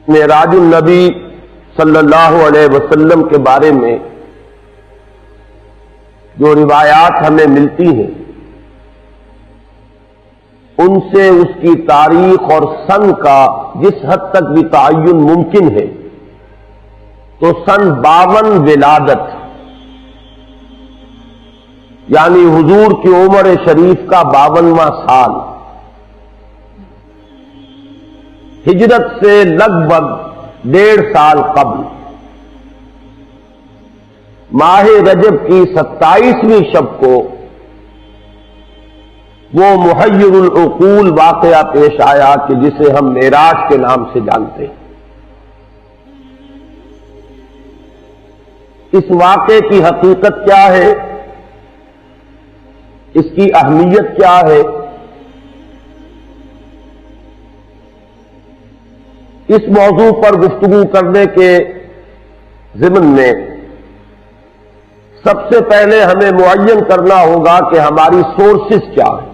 معراج النبی صلی اللہ علیہ وسلم کے بارے میں جو روایات ہمیں ملتی ہیں ان سے اس کی تاریخ اور سن کا جس حد تک بھی تعین ممکن ہے تو سن 52 ولادت یعنی حضور کی عمر شریف کا 52واں سال ہجرت سے لگ بھگ 1.5 سال قبل ماہ رجب کی 27ویں شب کو وہ محیر العقول واقعہ پیش آیا کہ جسے ہم معراج کے نام سے جانتے ہیں۔ اس واقعے کی حقیقت کیا ہے، اس کی اہمیت کیا ہے، اس موضوع پر گفتگو کرنے کے ضمن میں سب سے پہلے ہمیں معین کرنا ہوگا کہ ہماری سورسز کیا ہیں۔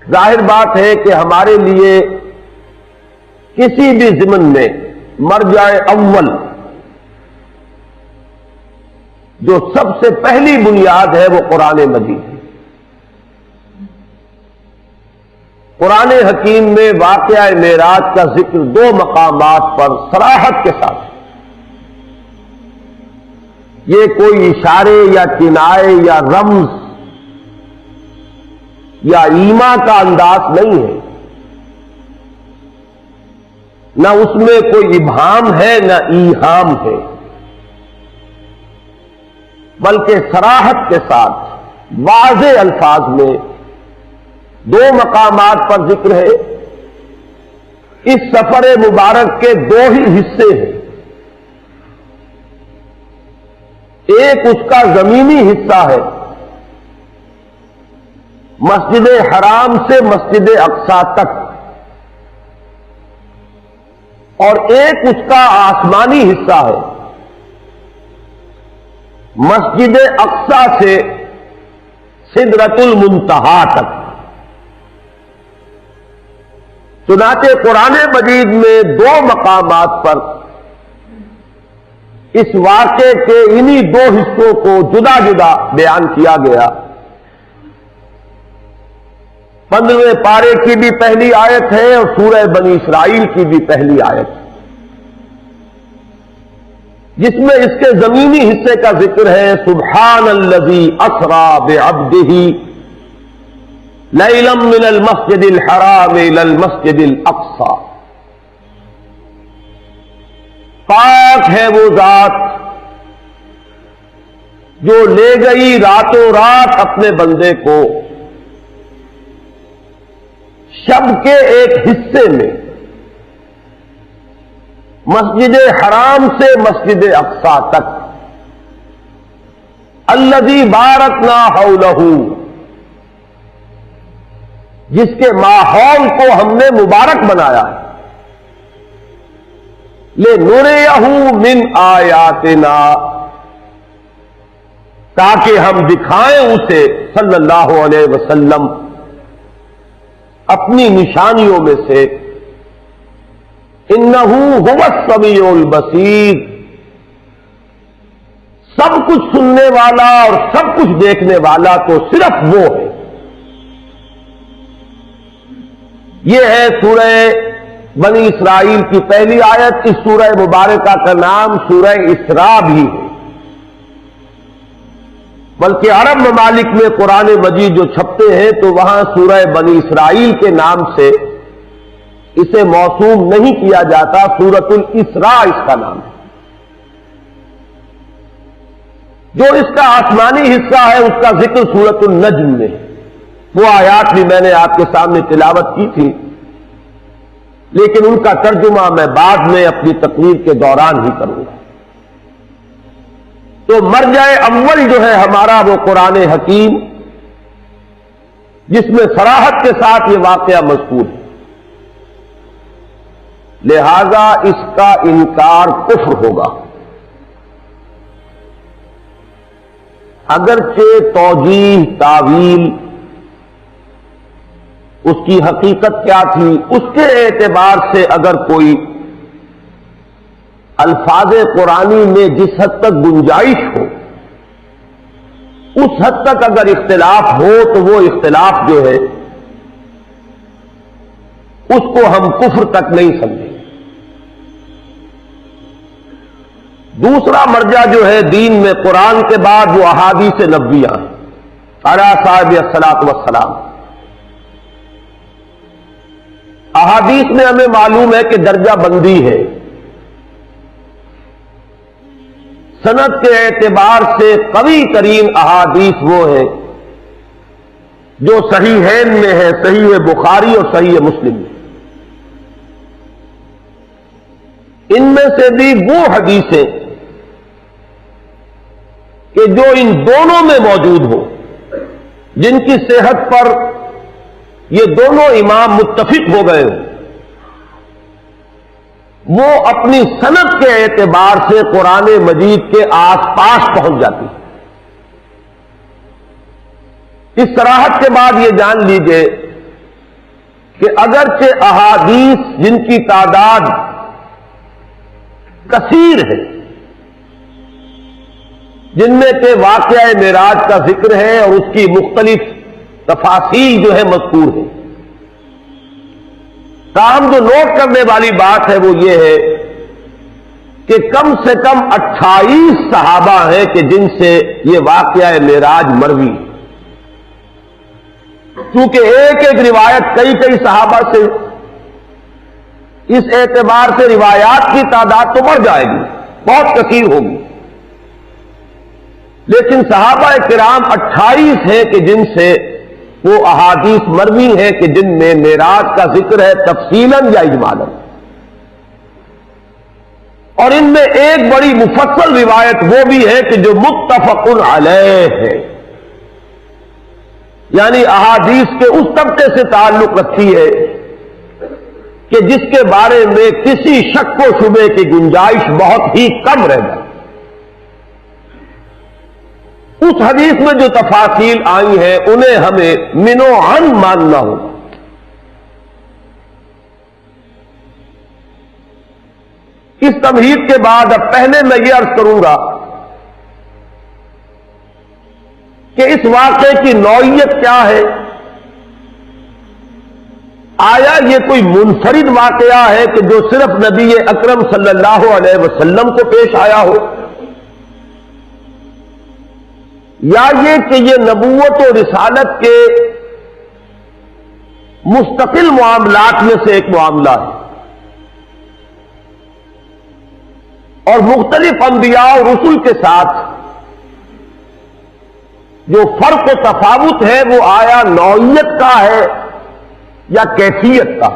ظاہر بات ہے کہ ہمارے لیے کسی بھی ضمن میں مرجع اول جو سب سے پہلی بنیاد ہے وہ قرآن مجید ہے۔ قرآن حکیم میں واقعہ معراج کا ذکر 2 مقامات پر صراحت کے ساتھ، یہ کوئی اشارے یا کنائے یا رمز یا ایما کا انداز نہیں ہے، نہ اس میں کوئی ابہام ہے نہ ایہام ہے، بلکہ صراحت کے ساتھ واضح الفاظ میں 2 مقامات پر ذکر ہے۔ اس سفر مبارک کے 2 ہی حصے ہیں، ایک اس کا زمینی حصہ ہے مسجد حرام سے مسجد اقصی تک، اور ایک اس کا آسمانی حصہ ہے مسجد اقصی سے سدرۃ المنتہا تک۔ چنانچہ قرآن مجید میں 2 مقامات پر اس واقعے کے انہی 2 حصوں کو جدا جدا بیان کیا گیا۔ 15ویں پارے کی بھی پہلی آیت ہے اور سورہ بنی اسرائیل کی بھی پہلی آیت، جس میں اس کے زمینی حصے کا ذکر ہے، سبحان الذی اسری بعبدہ لیلا من المسجد الحرام الى المسجد الاقصی، پاک ہے وہ ذات جو لے گئی راتوں رات اپنے بندے کو شب کے ایک حصے میں مسجد حرام سے مسجد اقصی تک، الذی بارکنا حولہ، جس کے ماحول کو ہم نے مبارک بنایا ہے، لنریہ من آیاتنا، تاکہ ہم دکھائیں اسے صلی اللہ علیہ وسلم اپنی نشانیوں میں سے، انہ هو السمیع البصیر، سب کچھ سننے والا اور سب کچھ دیکھنے والا تو صرف وہ ہے۔ یہ ہے سورہ بنی اسرائیل کی پہلی آیت۔ اس سورہ مبارکہ کا نام سورہ اسراء بھی ہے، بلکہ عرب ممالک میں قرآن مجید جو چھپتے ہیں تو وہاں سورہ بنی اسرائیل کے نام سے اسے موسوم نہیں کیا جاتا، سورۃ الاسراء اس کا نام ہے۔ جو اس کا آسمانی حصہ ہے اس کا ذکر سورۃ النجم میں ہے، وہ آیات بھی میں نے آپ کے سامنے تلاوت کی تھی، لیکن ان کا ترجمہ میں بعد میں اپنی تقریر کے دوران ہی کروں گا۔ تو مرجع اول جو ہے ہمارا وہ قرآن حکیم، جس میں صراحت کے ساتھ یہ واقعہ مذکور ہے، لہذا اس کا انکار کفر ہوگا، اگرچہ توجیہ تاویل اس کی حقیقت کیا تھی، اس کے اعتبار سے اگر کوئی الفاظ قرآنی میں جس حد تک گنجائش ہو، اس حد تک اگر اختلاف ہو تو وہ اختلاف جو ہے اس کو ہم کفر تک نہیں سمجھیں۔ دوسرا مرجع جو ہے دین میں قرآن کے بعد وہ احادیث نبویہ ہیں علی صاحب الصلاۃ والسلام۔ احادیث میں ہمیں معلوم ہے کہ درجہ بندی ہے، سند کے اعتبار سے قوی ترین احادیث وہ ہیں جو صحیحین میں ہے، صحیح بخاری اور صحیح مسلم میں۔ ان میں سے بھی وہ حدیثیں کہ جو ان دونوں میں موجود ہو، جن کی صحت پر یہ دونوں امام متفق ہو گئے ہوں، وہ اپنی سند کے اعتبار سے قرآن مجید کے آس پاس پہنچ جاتی ہے۔ اس صراحت کے بعد یہ جان لیجئے کہ اگرچہ احادیث جن کی تعداد کثیر ہے، جن میں کہ واقعہ معراج کا ذکر ہے اور اس کی مختلف تفاصیل جو ہے مذکور ہے، تاہم جو نوٹ کرنے والی بات ہے وہ یہ ہے کہ کم سے کم 28 صحابہ ہیں کہ جن سے یہ واقعہ معراج مروی، چونکہ ایک ایک روایت کئی کئی صحابہ سے، اس اعتبار سے روایات کی تعداد تو بڑھ جائے گی، بہت کثیر ہوگی، لیکن صحابہ کرام 28 ہیں کہ جن سے وہ احادیث مروی ہیں کہ جن میں معراج کا ذکر ہے تفصیلاً یا اجمالاً۔ اور ان میں ایک بڑی مفصل روایت وہ بھی ہے کہ جو متفق علیہ ہے، یعنی احادیث کے اس طبقے سے تعلق رکھتی ہے کہ جس کے بارے میں کسی شک و شبے کی گنجائش بہت ہی کم رہ جائے۔ اس حدیث میں جو تفاصیل آئی ہیں انہیں ہمیں من و عن ماننا ہوگا۔ اس تمہید کے بعد اب پہلے میں یہ عرض کروں گا کہ اس واقعے کی نوعیت کیا ہے۔ آیا یہ کوئی منفرد واقعہ ہے کہ جو صرف نبی اکرم صلی اللہ علیہ وسلم کو پیش آیا ہو، یا یہ کہ یہ نبوت و رسالت کے مستقل معاملات میں سے ایک معاملہ ہے، اور مختلف انبیاء اور رسل کے ساتھ جو فرق و تفاوت ہے وہ آیا نوعیت کا ہے یا کیفیت کا۔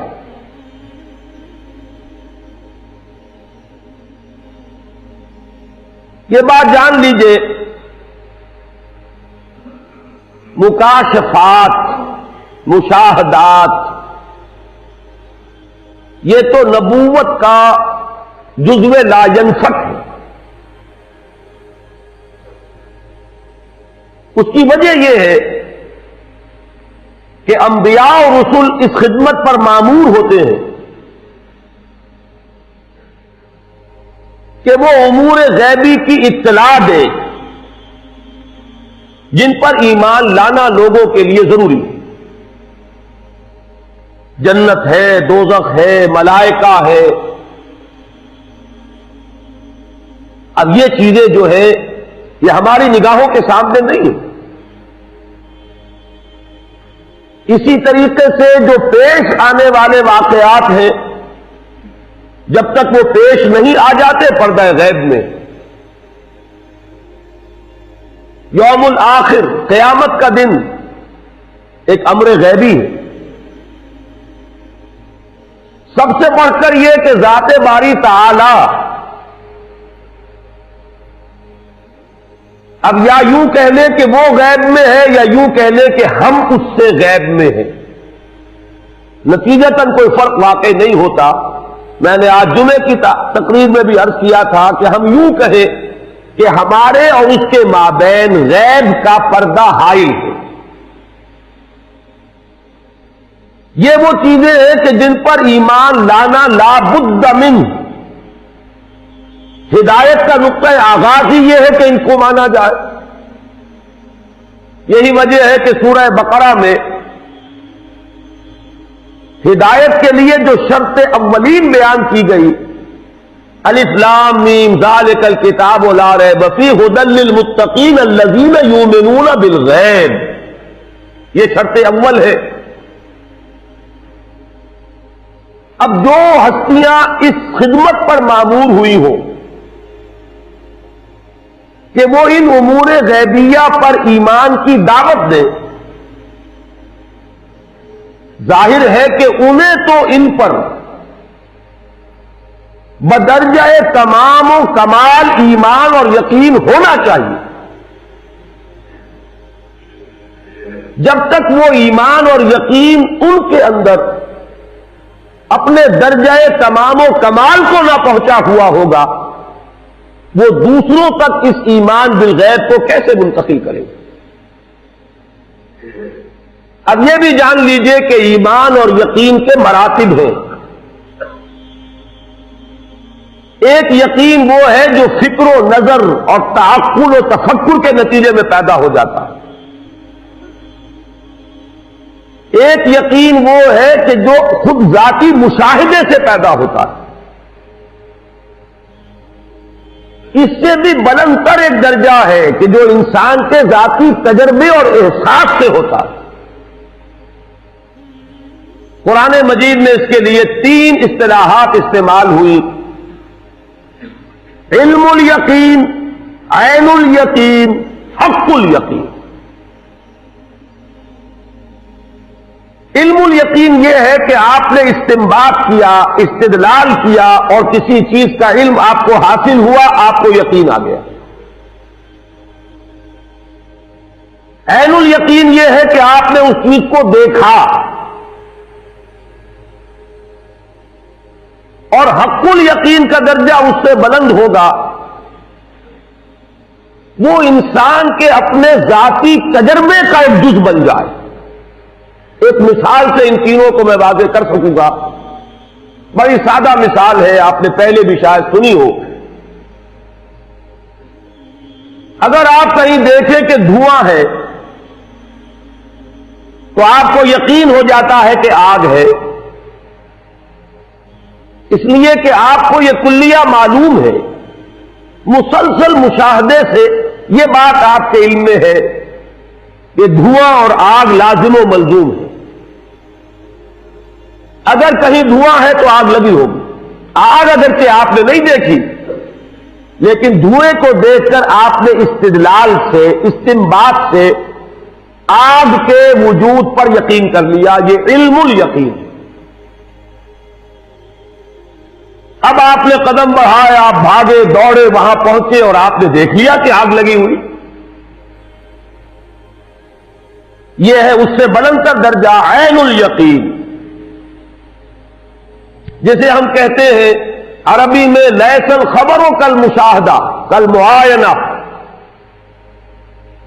یہ بات جان لیجئے، مکاشفات، مشاہدات، یہ تو نبوت کا جزو لا ینفک ہے۔ اس کی وجہ یہ ہے کہ انبیاء اور رسل اس خدمت پر مامور ہوتے ہیں کہ وہ امور غیبی کی اطلاع دے جن پر ایمان لانا لوگوں کے لیے ضروری ہے۔ جنت ہے، دوزخ ہے، ملائکہ ہے۔ اب یہ چیزیں جو ہے یہ ہماری نگاہوں کے سامنے نہیں ہے۔ اسی طریقے سے جو پیش آنے والے واقعات ہیں، جب تک وہ پیش نہیں آ جاتے پردہ غیب میں، یوم الآخر، قیامت کا دن، ایک امر غیبی ہے۔ سب سے بڑھ کر یہ کہ ذات باری تعالی اب یا یوں کہہ لیں کہ وہ غیب میں ہے، یا یوں کہہ لیں کہ ہم اس سے غیب میں ہیں، نتیجتاً کوئی فرق واقع نہیں ہوتا۔ میں نے آج جمعے کی تقریر میں بھی عرض کیا تھا کہ ہم یوں کہیں کہ ہمارے اور اس کے مابین غیب کا پردہ حائل ہے، یہ وہ چیزیں ہیں کہ جن پر ایمان لانا لا بد من. ہدایت کا نقطہ آغاز ہی یہ ہے کہ ان کو مانا جائے. یہی وجہ ہے کہ سورہ بقرہ میں ہدایت کے لیے جو شرط اولین بیان کی گئی، الف لام میم ذالک الکتاب لا ریب فیہ ھدی للمتقین الذین یؤمنون بالغیب، یہ شرط اول ہے. اب جو ہستیاں اس خدمت پر مامور ہوئی ہوں کہ وہ ان امور غیبیہ پر ایمان کی دعوت دیں، ظاہر ہے کہ انہیں تو ان پر بدرجہ تمام و کمال ایمان اور یقین ہونا چاہیے. جب تک وہ ایمان اور یقین ان کے اندر اپنے درجہ تمام و کمال کو نہ پہنچا ہوا ہوگا، وہ دوسروں تک اس ایمان بالغیب کو کیسے منتقل کریں؟ اب یہ بھی جان لیجئے کہ ایمان اور یقین کے مراتب ہیں. ایک یقین وہ ہے جو فکر و نظر اور تعقل و تفکر کے نتیجے میں پیدا ہو جاتا ہے. ایک یقین وہ ہے کہ جو خود ذاتی مشاہدے سے پیدا ہوتا ہے. اس سے بھی بلند تر ایک درجہ ہے کہ جو انسان کے ذاتی تجربے اور احساس سے ہوتا ہے. قرآن مجید میں اس کے لیے 3 اصطلاحات استعمال ہوئی: علم الیقین، عین الیقین، حق الیقین. علم الیقین یہ ہے کہ آپ نے استنباط کیا، استدلال کیا اور کسی چیز کا علم آپ کو حاصل ہوا، آپ کو یقین آ گیا. عین الیقین یہ ہے کہ آپ نے اس چیز کو دیکھا. اور حق الیقین کا درجہ اس سے بلند ہوگا، وہ انسان کے اپنے ذاتی تجربے کا ایک جز بن جائے. ایک مثال سے ان تینوں کو میں واضح کر سکوں گا. بڑی سادہ مثال ہے، آپ نے پہلے بھی شاید سنی ہو. اگر آپ کہیں دیکھیں کہ دھواں ہے تو آپ کو یقین ہو جاتا ہے کہ آگ ہے، اس لیے کہ آپ کو یہ کلیہ معلوم ہے. مسلسل مشاہدے سے یہ بات آپ کے علم میں ہے کہ دھواں اور آگ لازم و ملزوم ہے. اگر کہیں دھواں ہے تو آگ لگی ہوگی. آگ اگرچہ آپ نے نہیں دیکھی، لیکن دھوئیں کو دیکھ کر آپ نے استدلال سے، استنباط سے آگ کے وجود پر یقین کر لیا. یہ علم الیقین. اب آپ نے قدم بڑھائے، آپ بھاگے دوڑے، وہاں پہنچے اور آپ نے دیکھ لیا کہ آگ لگی ہوئی. یہ ہے اس سے بلند تر درجہ عین الیقین، جسے ہم کہتے ہیں عربی میں لیس الخبر کل مشاہدہ کل معائنہ.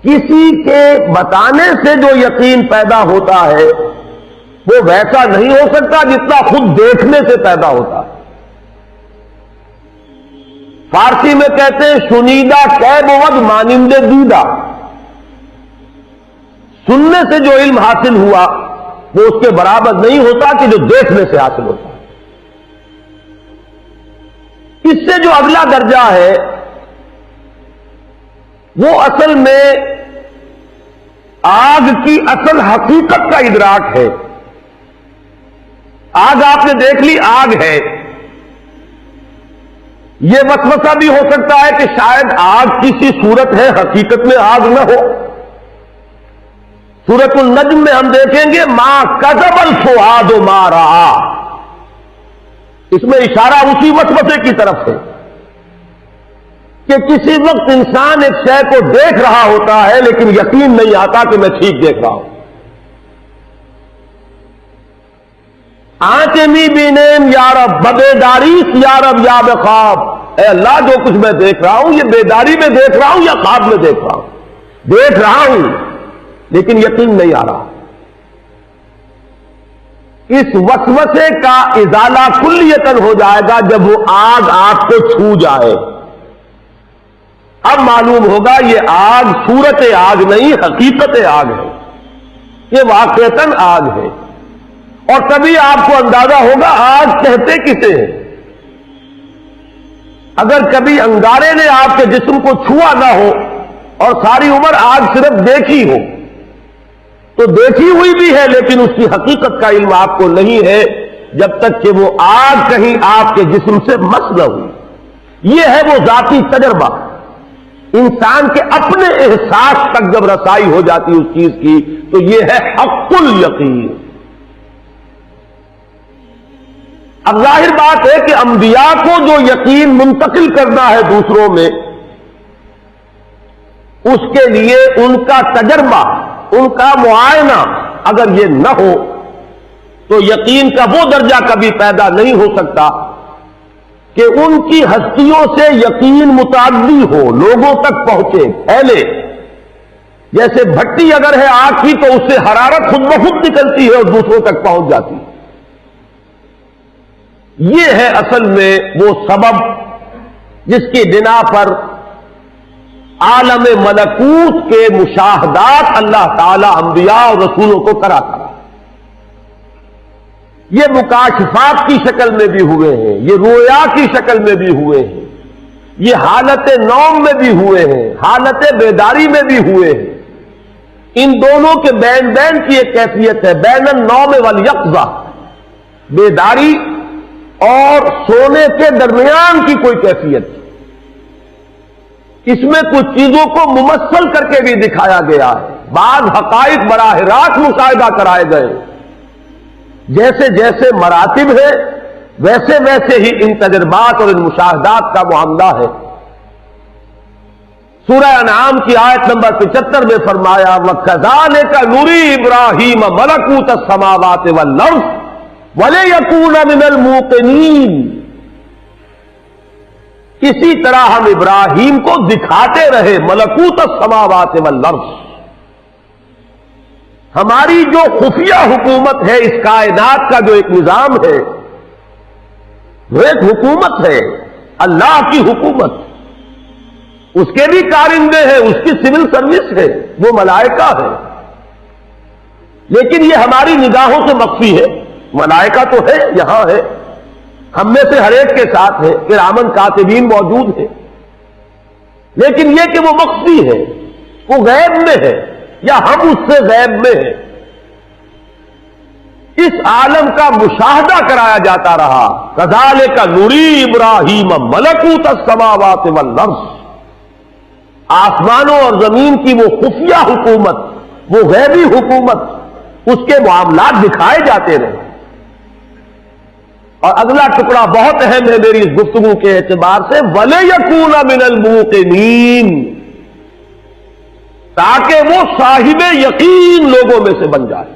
کسی کے بتانے سے جو یقین پیدا ہوتا ہے وہ ویسا نہیں ہو سکتا جتنا خود دیکھنے سے پیدا ہوتا ہے. فارسی میں کہتے ہیں شنیدہ کہ بود مانند دیدہ. سننے سے جو علم حاصل ہوا وہ اس کے برابر نہیں ہوتا کہ جو دیکھنے سے حاصل ہوتا ہے. اس سے جو اگلا درجہ ہے وہ اصل میں آگ کی اصل حقیقت کا ادراک ہے. آگ آپ نے دیکھ لی، آگ ہے. یہ وسوسہ بھی ہو سکتا ہے کہ شاید آگ کسی صورت ہے، حقیقت میں آگ نہ ہو. سورۃ النجم میں ہم دیکھیں گے ما کذب الفؤاد ما رأى. اس میں اشارہ اسی وسوسے کی طرف ہے کہ کسی وقت انسان ایک شے کو دیکھ رہا ہوتا ہے لیکن یقین نہیں آتا کہ میں ٹھیک دیکھ رہا ہوں. آنچمی بینیم یا رب ببیداریس یا رب یا بخواب. اے اللہ، جو کچھ میں دیکھ رہا ہوں یہ بیداری میں دیکھ رہا ہوں یا خواب میں دیکھ رہا ہوں؟ دیکھ رہا ہوں لیکن یقین نہیں آ رہا. اس وسوسے کا ازالہ کلیتاً ہو جائے گا جب وہ آگ آپ کو چھو جائے. اب معلوم ہوگا یہ آگ صورت آگ نہیں حقیقت آگ ہے، یہ واقعتاً آگ ہے. اور تبھی آپ کو اندازہ ہوگا آگ کہتے کسے ہیں. اگر کبھی انگارے نے آپ کے جسم کو چھوا نہ ہو اور ساری عمر آگ صرف دیکھی ہو تو دیکھی ہوئی بھی ہے، لیکن اس کی حقیقت کا علم آپ کو نہیں ہے جب تک کہ وہ آگ کہیں آپ کے جسم سے مس نہ ہوئی. یہ ہے وہ ذاتی تجربہ. انسان کے اپنے احساس تک جب رسائی ہو جاتی اس چیز کی تو یہ ہے حق الیقین. اب ظاہر بات ہے کہ انبیاء کو جو یقین منتقل کرنا ہے دوسروں میں، اس کے لیے ان کا تجربہ، ان کا معائنہ اگر یہ نہ ہو تو یقین کا وہ درجہ کبھی پیدا نہیں ہو سکتا کہ ان کی ہستیوں سے یقین متعدی ہو، لوگوں تک پہنچے، پھیلے. جیسے بھٹی اگر ہے آگ کی تو اس سے حرارت خود بخود نکلتی ہے اور دوسروں تک پہنچ جاتی ہے. یہ ہے اصل میں وہ سبب جس کی بنا پر عالم ملکوت کے مشاہدات اللہ تعالی انبیاء اور رسولوں کو کراتا ہے. یہ مکاشفات کی شکل میں بھی ہوئے ہیں، یہ رویا کی شکل میں بھی ہوئے ہیں، یہ حالت نوم میں بھی ہوئے ہیں، حالت بیداری میں بھی ہوئے ہیں. ان دونوں کے بین بین کی ایک کیفیت ہے، بین النوم والیقظہ، بیداری اور سونے کے درمیان کی کوئی کیفیت. اس میں کچھ چیزوں کو ممثل کر کے بھی دکھایا گیا ہے، بعض حقائق براہ راست مشاہدہ کرائے گئے. جیسے جیسے مراتب ہے ویسے ویسے ہی ان تجربات اور ان مشاہدات کا معاملہ ہے. سورہ انعام کی آیت نمبر 75 میں فرمایا وَكَذَلِكَ نُرِي إِبْرَاهِيمَ مَلَكُوتَ السَّمَاوَاتِ وَالْأَرْضِ وَلِيَكُونَ مِنَ الْمُوقِنِينَ. اسی طرح ہم ابراہیم کو دکھاتے رہے ملکوت السماوات والارض. ہماری جو خفیہ حکومت ہے اس کائنات کا جو ایک نظام ہے وہ ایک حکومت ہے، اللہ کی حکومت. اس کے بھی کارندے ہیں، اس کی سول سروس ہے، وہ ملائکہ ہے، لیکن یہ ہماری نگاہوں سے مخفی ہے. ملائکہ تو ہے، یہاں ہے، ہم میں سے ہر ایک کے ساتھ ہے، کرامن کاتبین موجود ہیں، لیکن یہ کہ وہ مخفی ہے، وہ غیب میں ہے یا ہم اس سے غیب میں ہیں. اس عالم کا مشاہدہ کرایا جاتا رہا. کذالک نری ابراہیم ملکوت السماوات والارض. آسمانوں اور زمین کی وہ خفیہ حکومت، وہ غیبی حکومت، اس کے معاملات دکھائے جاتے رہے. اور اگلا ٹکڑا بہت اہم ہے میری اس گفتگو کے اعتبار سے، وَلِيَكُونَ مِنَ الْمُوقِنِينَ، تاکہ وہ صاحب یقین لوگوں میں سے بن جائے.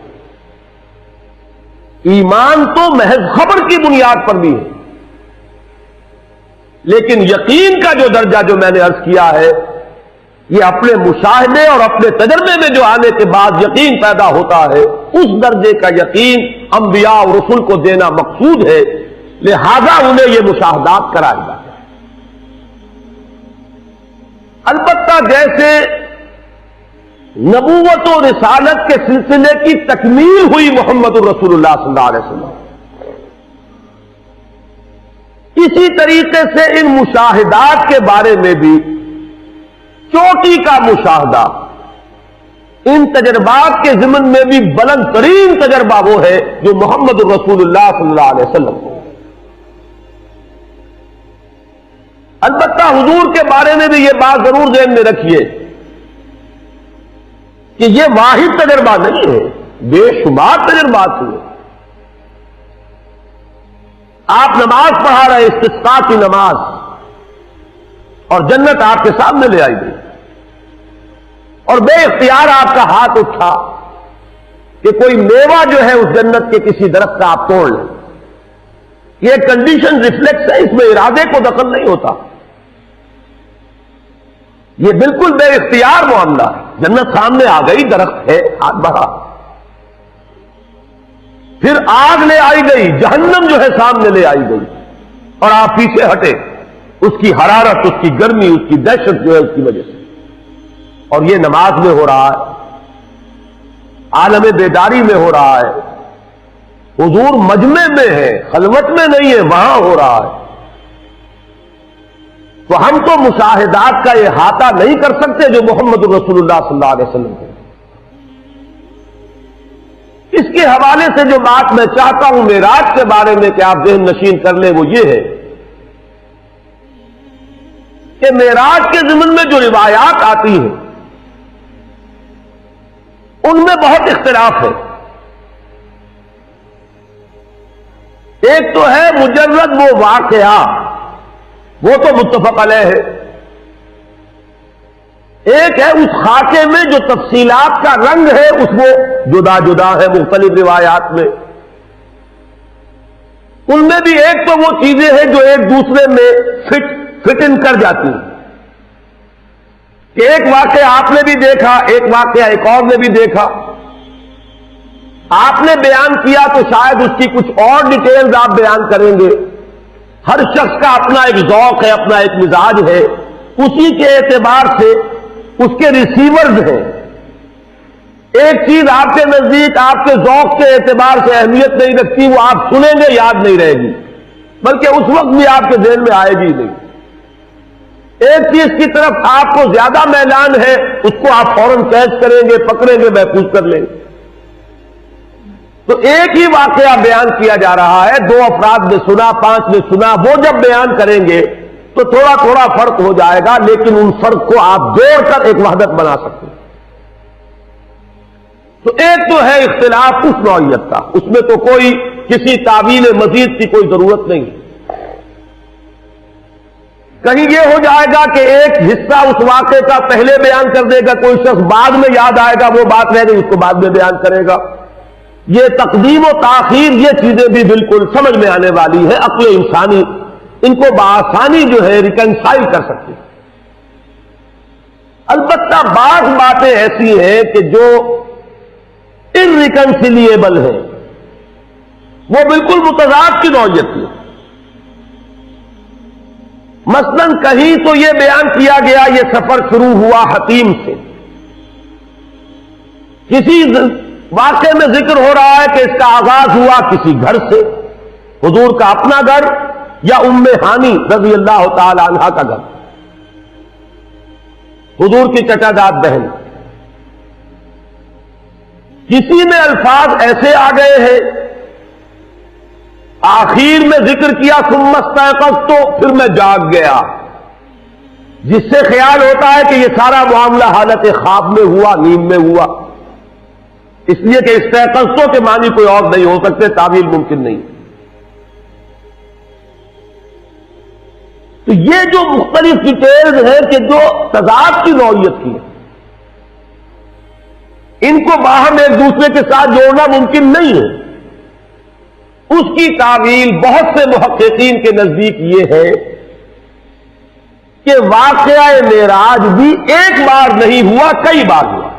ایمان تو محض خبر کی بنیاد پر بھی ہے، لیکن یقین کا جو درجہ جو میں نے عرض کیا ہے یہ اپنے مشاہدے اور اپنے تجربے میں جو آنے کے بعد یقین پیدا ہوتا ہے، اس درجے کا یقین انبیاء اور رسول کو دینا مقصود ہے، لہذا انہیں یہ مشاہدات کرائے جاتے ہیں. البتہ جیسے نبوت و رسالت کے سلسلے کی تکمیل ہوئی محمد الرسول اللہ صلی اللہ علیہ وسلم، اسی طریقے سے ان مشاہدات کے بارے میں بھی چوٹی کا مشاہدہ، ان تجربات کے ضمن میں بھی بلند ترین تجربہ وہ ہے جو محمد الرسول اللہ صلی اللہ علیہ وسلم کو. البتہ حضور کے بارے میں بھی یہ بات ضرور ذہن میں رکھیے کہ یہ واحد تجربہ نہیں ہے، بے شمار تجربات ہوئے. آپ نماز پڑھا رہے، استسقاء کی نماز، اور جنت آپ کے سامنے لے آئی گئی، اور بے اختیار آپ کا ہاتھ اٹھا کہ کوئی میوہ جو ہے اس جنت کے کسی درخت کا آپ توڑ لیں. یہ کنڈیشن ریفلیکس ہے، اس میں ارادے کو دخل نہیں ہوتا، یہ بالکل بے اختیار معاملہ ہے. جنت سامنے آ گئی، درخت ہے، ہاتھ بڑھا. پھر آگ لے آئی گئی، جہنم جو ہے سامنے لے آئی گئی، اور آپ پیچھے ہٹے اس کی حرارت، اس کی گرمی، اس کی دہشت جو ہے اس کی وجہ سے۔ اور یہ نماز میں ہو رہا ہے، عالم بیداری میں ہو رہا ہے، حضور مجمع میں ہے، خلوت میں نہیں ہے، وہاں ہو رہا ہے۔ تو ہم تو مشاہدات کا احاطہ نہیں کر سکتے جو محمد رسول اللہ صلی اللہ علیہ وسلم ہے۔ اس کے حوالے سے جو بات میں چاہتا ہوں معراج کے بارے میں کہ آپ ذہن نشین کر لیں، وہ یہ ہے کہ معراج کے ضمن میں جو روایات آتی ہیں ان میں بہت اختلاف ہے۔ ایک تو ہے مجرد وہ واقعہ، وہ تو متفق علیہ ہے۔ ایک ہے اس خاکے میں جو تفصیلات کا رنگ ہے، اس وہ جدا جدا ہے مختلف روایات میں۔ ان میں بھی ایک تو وہ چیزیں ہیں جو ایک دوسرے میں فٹ ان کر جاتی ہیں کہ ایک واقعہ آپ نے بھی دیکھا، ایک واقعہ ایک اور نے بھی دیکھا، آپ نے بیان کیا تو شاید اس کی کچھ اور ڈیٹیلز آپ بیان کریں گے۔ ہر شخص کا اپنا ایک ذوق ہے، اپنا ایک مزاج ہے، اسی کے اعتبار سے اس کے ریسیورز ہیں۔ ایک چیز آپ کے نزدیک آپ کے ذوق کے اعتبار سے اہمیت نہیں رکھتی، وہ آپ سنیں گے یاد نہیں رہے گی، بلکہ اس وقت بھی آپ کے ذہن میں آئے گی نہیں۔ ایک چیز کی طرف آپ کو زیادہ میلان ہے، اس کو آپ فوراً کیچ کریں گے، پکڑیں گے، محفوظ کر لیں گے۔ تو ایک ہی واقعہ بیان کیا جا رہا ہے، 2 افراد نے سنا، 5 نے سنا، وہ جب بیان کریں گے تو تھوڑا تھوڑا فرق ہو جائے گا، لیکن ان فرق کو آپ جوڑ کر ایک وحدت بنا سکتے ہیں۔ تو ایک تو ہے اختلاف اس نوعیت کا، اس میں تو کوئی کسی تعویل مزید کی کوئی ضرورت نہیں۔ کہیں یہ ہو جائے گا کہ ایک حصہ اس واقعے کا پہلے بیان کر دے گا، کوئی شخص بعد میں یاد آئے گا، وہ بات رہ گئی اس کو بعد میں بیان کرے گا۔ یہ تقدیم و تاخیر، یہ چیزیں بھی بالکل سمجھ میں آنے والی ہے، عقل انسانی ان کو بآسانی جو ہے ریکنسائل کر سکتے ہیں۔ البتہ بعض باتیں ایسی ہیں کہ جو انریکنسیلیبل ہیں، وہ بالکل متضاد کی نوعیت کی۔ مثلاً کہیں تو یہ بیان کیا گیا یہ سفر شروع ہوا حتیم سے، کسی واقعے میں ذکر ہو رہا ہے کہ اس کا آغاز ہوا کسی گھر سے، حضور کا اپنا گھر یا ام ہانی رضی اللہ تعالی عنہا کا گھر، حضور کی چچا داد بہن۔ کسی میں الفاظ ایسے آ گئے ہیں، آخر میں ذکر کیا ثم استيقظت، پھر میں جاگ گیا، جس سے خیال ہوتا ہے کہ یہ سارا معاملہ حالت خواب میں ہوا، نیند میں ہوا، اس لیے کہ استيقظت کے معنی کوئی اور نہیں ہو سکتے، تعویل ممکن نہیں۔ تو یہ جو مختلف ڈیٹیلز ہیں کہ جو تضاد کی نوعیت کی ہے، ان کو باہم ایک دوسرے کے ساتھ جوڑنا ممکن نہیں ہے۔ اس کی تعویل بہت سے محققین کے نزدیک یہ ہے کہ واقعہ معراج بھی ایک بار نہیں ہوا، کئی بار ہوا،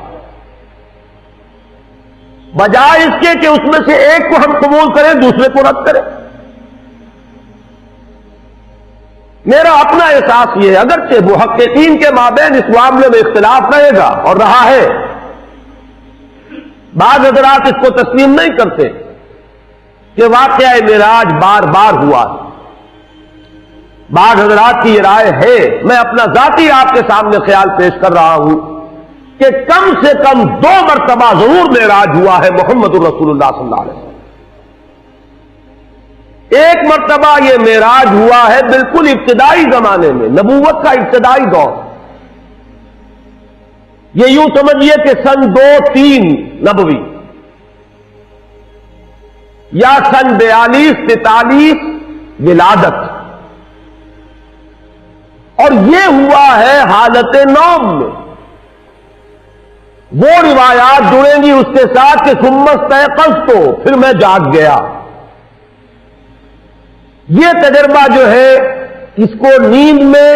بجائے اس کے کہ اس میں سے ایک کو ہم قبول کریں دوسرے کو رد کریں۔ میرا اپنا احساس یہ ہے، اگرچہ محققین کے مابین اس معاملے میں اختلاف رہے گا اور رہا ہے، بعض حضرات اس کو تسلیم نہیں کرتے کہ واقعہ معراج بار بار ہوا۔ بعض حضرات کی یہ رائے ہے، میں اپنا ذاتی آپ کے سامنے خیال پیش کر رہا ہوں کہ کم سے کم 2 مرتبہ ضرور معراج ہوا ہے محمد رسول اللہ صلی اللہ علیہ وسلم۔ ایک مرتبہ یہ معراج ہوا ہے بالکل ابتدائی زمانے میں، نبوت کا ابتدائی دور، یہ یوں سمجھیے کہ سن 2-3 نبوی یا سن 42-43 ولادت، اور یہ ہوا ہے حالت نوم میں۔ وہ روایات جڑیں گی اس کے ساتھ کہ ثم استيقظت، پھر میں جاگ گیا۔ یہ تجربہ جو ہے اس کو نیند میں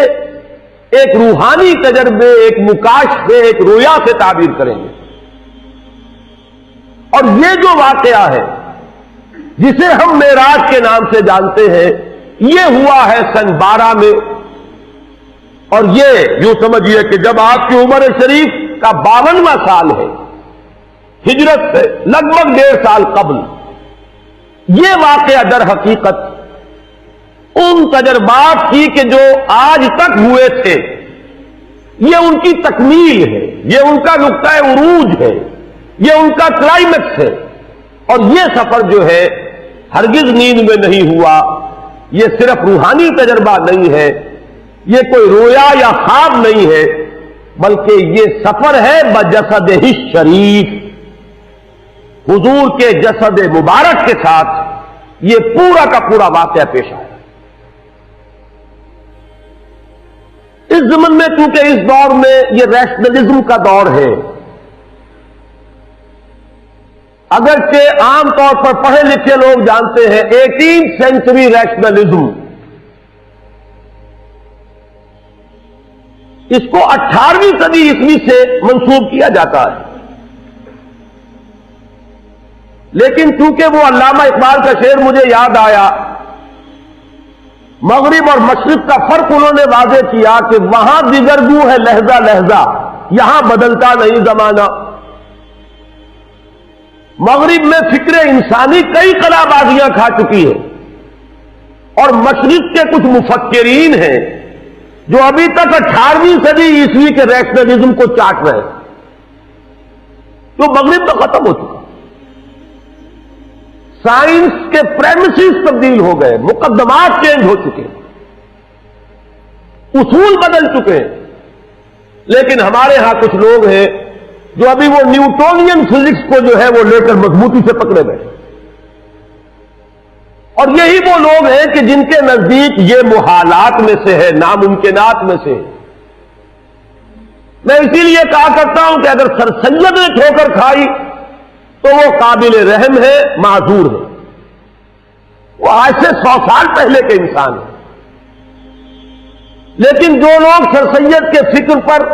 ایک روحانی تجربے، ایک مکاشفے، ایک رویا سے تعبیر کریں گے۔ اور یہ جو واقعہ ہے جسے ہم معراج کے نام سے جانتے ہیں، یہ ہوا ہے سن 12 میں، اور یہ یوں سمجھیے کہ جب آپ کی عمر شریف کا 52واں سال ہے، ہجرت سے لگ بھگ 1.5 سال قبل یہ واقعہ در حقیقت ان تجربات کی کہ جو آج تک ہوئے تھے، یہ ان کی تکمیل ہے، یہ ان کا نقطۂ عروج ہے، یہ ان کا کلائمیکس ہے، اور یہ سفر جو ہے ہرگز نیند میں نہیں ہوا، یہ صرف روحانی تجربہ نہیں ہے، یہ کوئی رویا یا خواب نہیں ہے، بلکہ یہ سفر ہے بجسدہ شریف، حضور کے جسد مبارک کے ساتھ یہ پورا کا پورا واقعہ پیش آیا۔ اس ضمن میں چونکہ اس دور میں یہ ریشنلزم کا دور ہے، اگرچہ عام طور پر پڑھے لکھے لوگ جانتے ہیں 18 سینچری ریشنلزم، اس کو 18ویں صدی عیسوی سے منسوب کیا جاتا ہے، لیکن چونکہ وہ علامہ اقبال کا شعر مجھے یاد آیا، مغرب اور مشرق کا فرق انہوں نے واضح کیا کہ وہاں دیگرگو ہے لہجہ لہجہ، یہاں بدلتا نہیں زمانہ۔ مغرب میں فکر انسانی کئی قلع بازیاں کھا چکی ہے، اور مشرق کے کچھ مفکرین ہیں جو ابھی تک 18ویں صدی عیسوی کے ریشنلزم کو چاٹ رہے ہیں، جو مغرب میں ختم ہو چکا۔ سائنس کے پریمیسز تبدیل ہو گئے، مقدمات چینج ہو چکے، اصول بدل چکے، لیکن ہمارے ہاں کچھ لوگ ہیں جو ابھی وہ نیوٹونین فزکس کو جو ہے وہ لے کر مضبوطی سے پکڑے بیٹھے، اور یہی وہ لوگ ہیں کہ جن کے نزدیک یہ محالات میں سے ہے، ناممکنات میں سے۔ میں اسی لیے کہا کرتا ہوں کہ اگر سر سید نے ٹھوکر کھائی تو وہ قابل رحم ہے، معذور ہے، وہ آج سے 100 سال پہلے کے انسان ہیں۔ لیکن جو لوگ سر سید کے فکر پر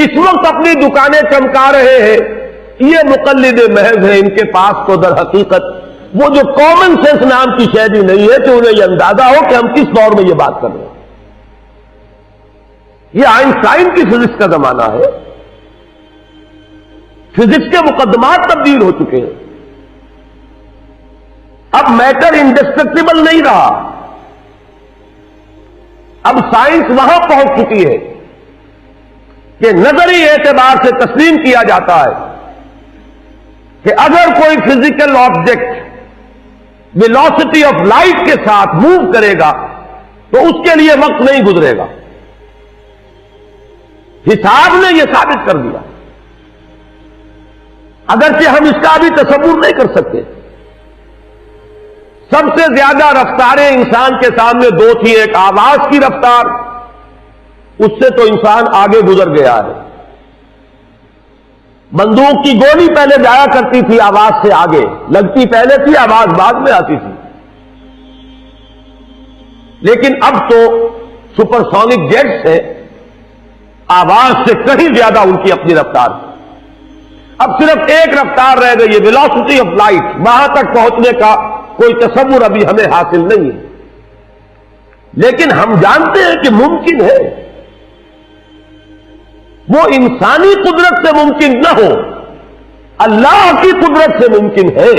اس وقت اپنی دکانیں چمکا رہے ہیں، یہ مقلد محض ہیں، ان کے پاس تو در حقیقت وہ جو کامن سینس نام کی شے بھی نہیں ہے کہ انہیں یہ اندازہ ہو کہ ہم کس دور میں یہ بات کر رہے ہیں۔ یہ آئنسٹائن کی فزکس کا زمانہ ہے، فزکس کے مقدمات تبدیل ہو چکے ہیں، اب میٹر انڈسٹرکٹیبل نہیں رہا، اب سائنس وہاں پہنچ چکی ہے کہ نظری اعتبار سے تسلیم کیا جاتا ہے کہ اگر کوئی physical object velocity of light کے ساتھ موو کرے گا تو اس کے لیے وقت نہیں گزرے گا۔ حساب نے یہ ثابت کر دیا، اگرچہ ہم اس کا بھی تصور نہیں کر سکتے۔ سب سے زیادہ رفتاریں انسان کے سامنے دو تھی، ایک آواز کی رفتار، اس سے تو انسان آگے گزر گیا ہے۔ بندوق کی گولی پہلے جایا کرتی تھی آواز سے آگے، لگتی پہلے تھی، آواز بعد میں آتی تھی، لیکن اب تو سپر سونک جیٹس ہے، آواز سے کہیں زیادہ ان کی اپنی رفتار ہے۔ اب صرف ایک رفتار رہ گئی ہے، ویلوسٹی آف لائٹ، وہاں تک پہنچنے کا کوئی تصور ابھی ہمیں حاصل نہیں ہے، لیکن ہم جانتے ہیں کہ ممکن ہے۔ وہ انسانی قدرت سے ممکن نہ ہو، اللہ کی قدرت سے ممکن ہے۔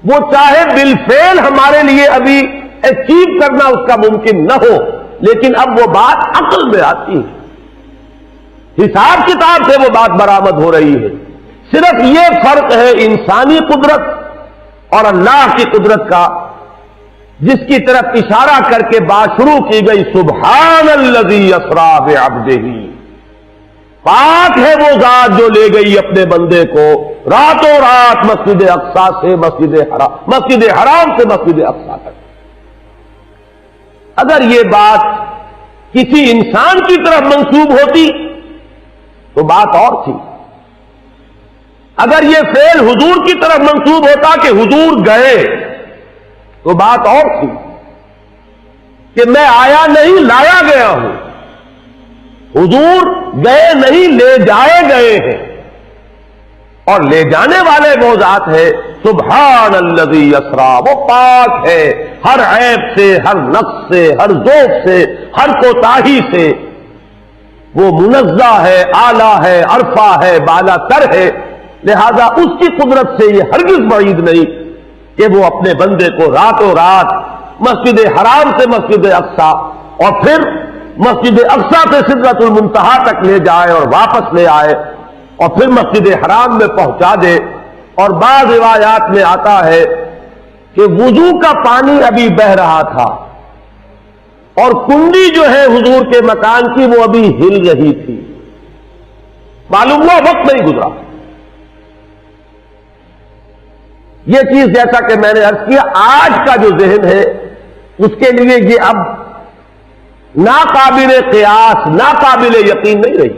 وہ چاہے بالفعل ہمارے لیے ابھی اچیو کرنا اس کا ممکن نہ ہو، لیکن اب وہ بات عقل میں آتی ہے، حساب کتاب سے وہ بات برآمد ہو رہی ہے۔ صرف یہ فرق ہے انسانی قدرت اور اللہ کی قدرت کا، جس کی طرف اشارہ کر کے بات شروع کی گئی، سبحان الذی اسری بعبدہ، پاک ہے وہ ذات جو لے گئی اپنے بندے کو راتوں رات مسجد اقصی سے مسجد حرام سے مسجد اقصی تک۔ اگر یہ بات کسی انسان کی طرف منسوب ہوتی تو بات اور تھی، اگر یہ فعل حضور کی طرف منسوب ہوتا کہ حضور گئے تو بات اور تھی کہ میں آیا نہیں لایا گیا ہوں، حضور گئے نہیں لے جائے گئے ہیں۔ اور لے جانے والے وہ ذات ہے سبحان الذی اسرا، وہ پاک ہے ہر عیب سے، ہر نقص سے، ہر ذوق سے، ہر کوتاہی سے، وہ منزہ ہے، اعلیٰ ہے، عرفہ ہے، بالا تر ہے، لہذا اس کی قدرت سے یہ ہرگز بعید نہیں کہ وہ اپنے بندے کو راتوں رات مسجد حرام سے مسجد اقصی اور پھر مسجد اقصی سے سدرۃ المنتہا تک لے جائے اور واپس لے آئے اور پھر مسجد حرام میں پہنچا دے۔ اور بعض روایات میں آتا ہے کہ وضو کا پانی ابھی بہ رہا تھا اور کنڈی جو ہے حضور کے مکان کی وہ ابھی ہل رہی تھی، معلوم ہوا وقت نہیں گزرا۔ یہ چیز جیسا کہ میں نے عرض کیا آج کا جو ذہن ہے اس کے لیے یہ اب ناقابل قیاس، ناقابل یقین نہیں رہی۔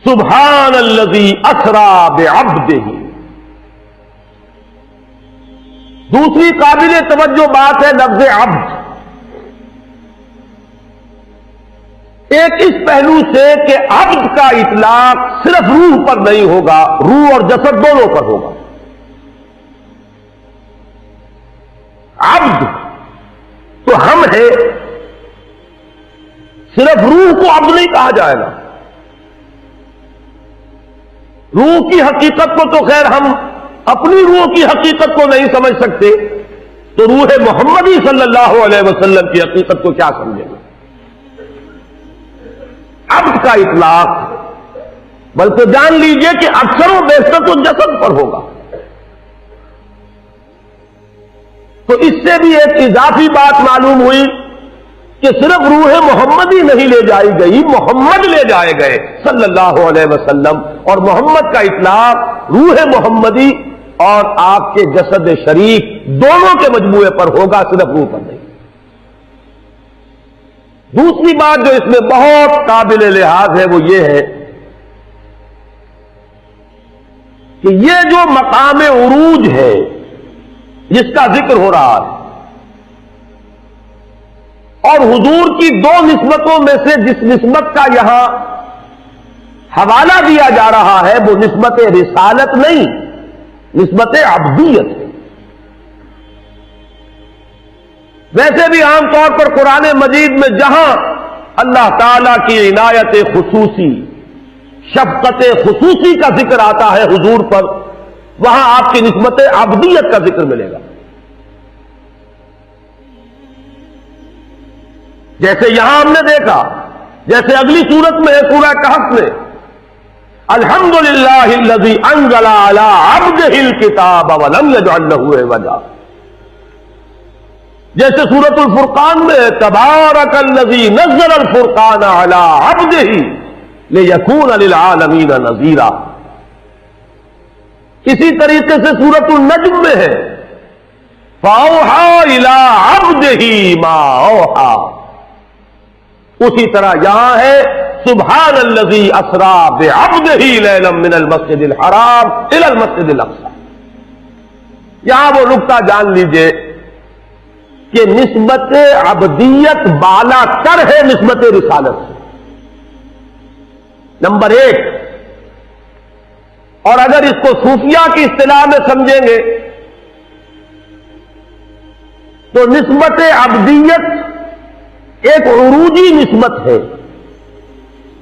سبحان الذی اسرا بعبدہ، دوسری قابل توجہ بات ہے لفظ عبد، ایک اس پہلو سے کہ عبد کا اطلاق صرف روح پر نہیں ہوگا، روح اور جسد دونوں پر ہوگا۔ عبد تو ہم ہے، صرف روح کو عبد نہیں کہا جائے گا۔ روح کی حقیقت کو تو خیر ہم اپنی روح کی حقیقت کو نہیں سمجھ سکتے، تو روح محمدی صلی اللہ علیہ وسلم کی حقیقت کو کیا سمجھیں گے؟ عبد کا اطلاق بلکہ جان لیجئے کہ اکثر و بیشتر تو جسد پر ہوگا۔ تو اس سے بھی ایک اضافی بات معلوم ہوئی کہ صرف روح محمدی نہیں لے جائی گئی، محمد لے جائے گئے صلی اللہ علیہ وسلم، اور محمد کا اطلاق روح محمدی اور آپ کے جسد شریف دونوں کے مجموعے پر ہوگا، صرف روح پر نہیں۔ دوسری بات جو اس میں بہت قابل لحاظ ہے وہ یہ ہے کہ یہ جو مقام عروج ہے جس کا ذکر ہو رہا ہے، اور حضور کی دو نسبتوں میں سے جس نسبت کا یہاں حوالہ دیا جا رہا ہے وہ نسبت رسالت نہیں، نسبت عبدیت ہے۔ ویسے بھی عام طور پر قرآن مجید میں جہاں اللہ تعالی کی عنایت خصوصی، شفقت خصوصی کا ذکر آتا ہے حضور پر، وہاں آپ کی نسبت عبدیت کا ذکر ملے گا۔ جیسے یہاں ہم نے دیکھا، جیسے اگلی سورت میں ہے سورہ کہف میں، الحمدللہ الذی انزل علی عبدہ الکتاب ولم یجعل لہ عوجا، جیسے سورۃ الفرقان میں تبارک الذی نزل الفرقان علی عبدہ لیکون للعالمین نذیرا، اسی طریقے سے سورۃ النجم میں ہے فاوحی الی عبدہ ما اوحی، اسی طرح یہاں ہے سبحان الذی اسرا بعبدہ لیلا من المسجد الحرام الی المسجد الاقصی۔ یہاں وہ نقطہ جان لیجئے کہ نسبت عبدیت بالا تر ہے نسبت رسالت سے، نمبر ایک۔ اور اگر اس کو صوفیہ کی اصطلاح میں سمجھیں گے تو نسبت عبدیت ایک عروجی نسبت ہے،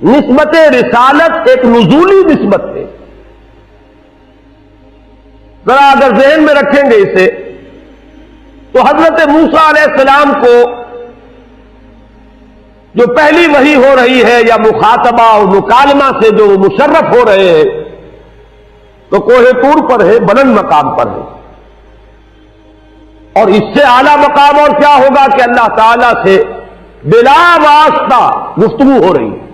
نسبت رسالت ایک نزولی نسبت ہے۔ ذرا اگر ذہن میں رکھیں گے اسے تو حضرت موسیٰ علیہ السلام کو جو پہلی وحی ہو رہی ہے یا مخاطبہ اور مکالمہ سے جو مشرف ہو رہے ہیں تو کوہ طور پر ہے، بلند مقام پر ہے، اور اس سے اعلیٰ مقام اور کیا ہوگا کہ اللہ تعالی سے بلا واسطہ گفتگو ہو رہی ہے،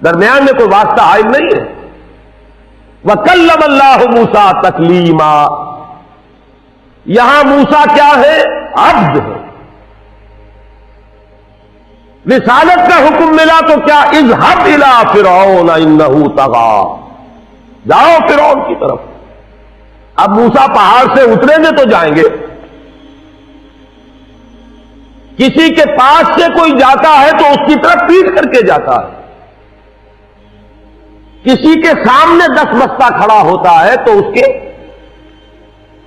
درمیان میں کوئی واسطہ حائل نہیں ہے۔ وَكَلَّمَ اللَّهُ مُوسَىٰ تَكْلِيمًا، یہاں موسیٰ کیا ہے؟ عبد ہے۔ رسالت کا حکم ملا تو کیا؟ اذهب إِلَىٰ فِرْعَوْنَ إِنَّهُ طَغَىٰ، جاؤ فرعون کی طرف۔ اب موسیٰ پہاڑ سے اتریں گے تو جائیں گے، کسی کے پاس سے کوئی جاتا ہے تو اس کی طرف پیٹ کر کے جاتا ہے، کسی کے سامنے 10 بستہ کھڑا ہوتا ہے تو اس کے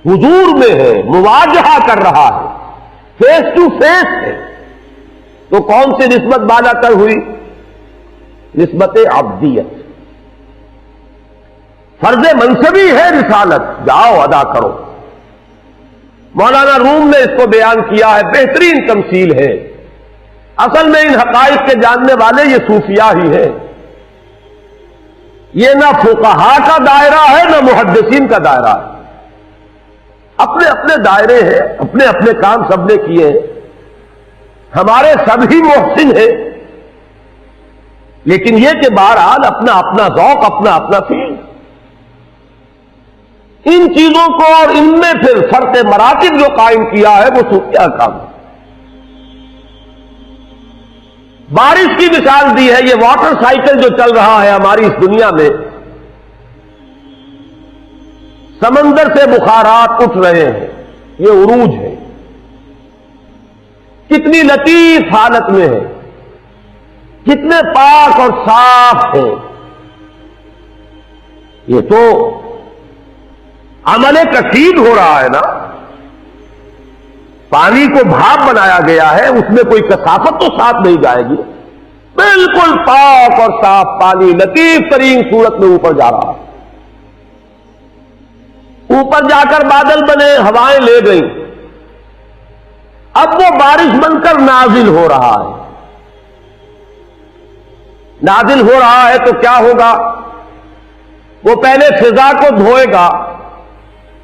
حضور میں ہے، مواجہہ کر رہا ہے، فیس ٹو فیس ہے، تو کون سی نسبت بالا تر ہوئی؟ نسبت عبدیت۔ فرض منصبی ہے رسالت، جاؤ ادا کرو۔ مولانا روم نے اس کو بیان کیا ہے، بہترین تمثیل ہے۔ اصل میں ان حقائق کے جاننے والے یہ صوفیاء ہی ہیں۔ یہ نہ فقہاء کا دائرہ ہے نہ محدثین کا دائرہ ہے، اپنے اپنے دائرے ہیں، اپنے اپنے کام سب نے کیے ہیں۔ ہمارے سبھی محسن ہیں، لیکن یہ کہ بہرحال اپنا اپنا ذوق، اپنا اپنا فیل، ان چیزوں کو اور ان میں پھر فرق مراتب جو قائم کیا ہے وہ صوفیاء کام ہے۔ بارش کی مثال دی ہے، یہ واٹر سائیکل جو چل رہا ہے ہماری اس دنیا میں، سمندر سے بخارات اٹھ رہے ہیں، یہ عروج ہے، کتنی لطیف حالت میں ہے، کتنے پاک اور صاف ہیں۔ یہ تو عمل کثیر ہو رہا ہے نا، پانی کو بھاپ بنایا گیا ہے، اس میں کوئی کثافت تو ساتھ نہیں جائے گی، بالکل پاک اور صاف پانی لطیف ترین صورت میں اوپر جا رہا ہے۔ اوپر جا کر بادل بنے، ہوائیں لے گئیں، اب وہ بارش بن کر نازل ہو رہا ہے۔ نازل ہو رہا ہے تو کیا ہوگا؟ وہ پہلے فضا کو دھوئے گا،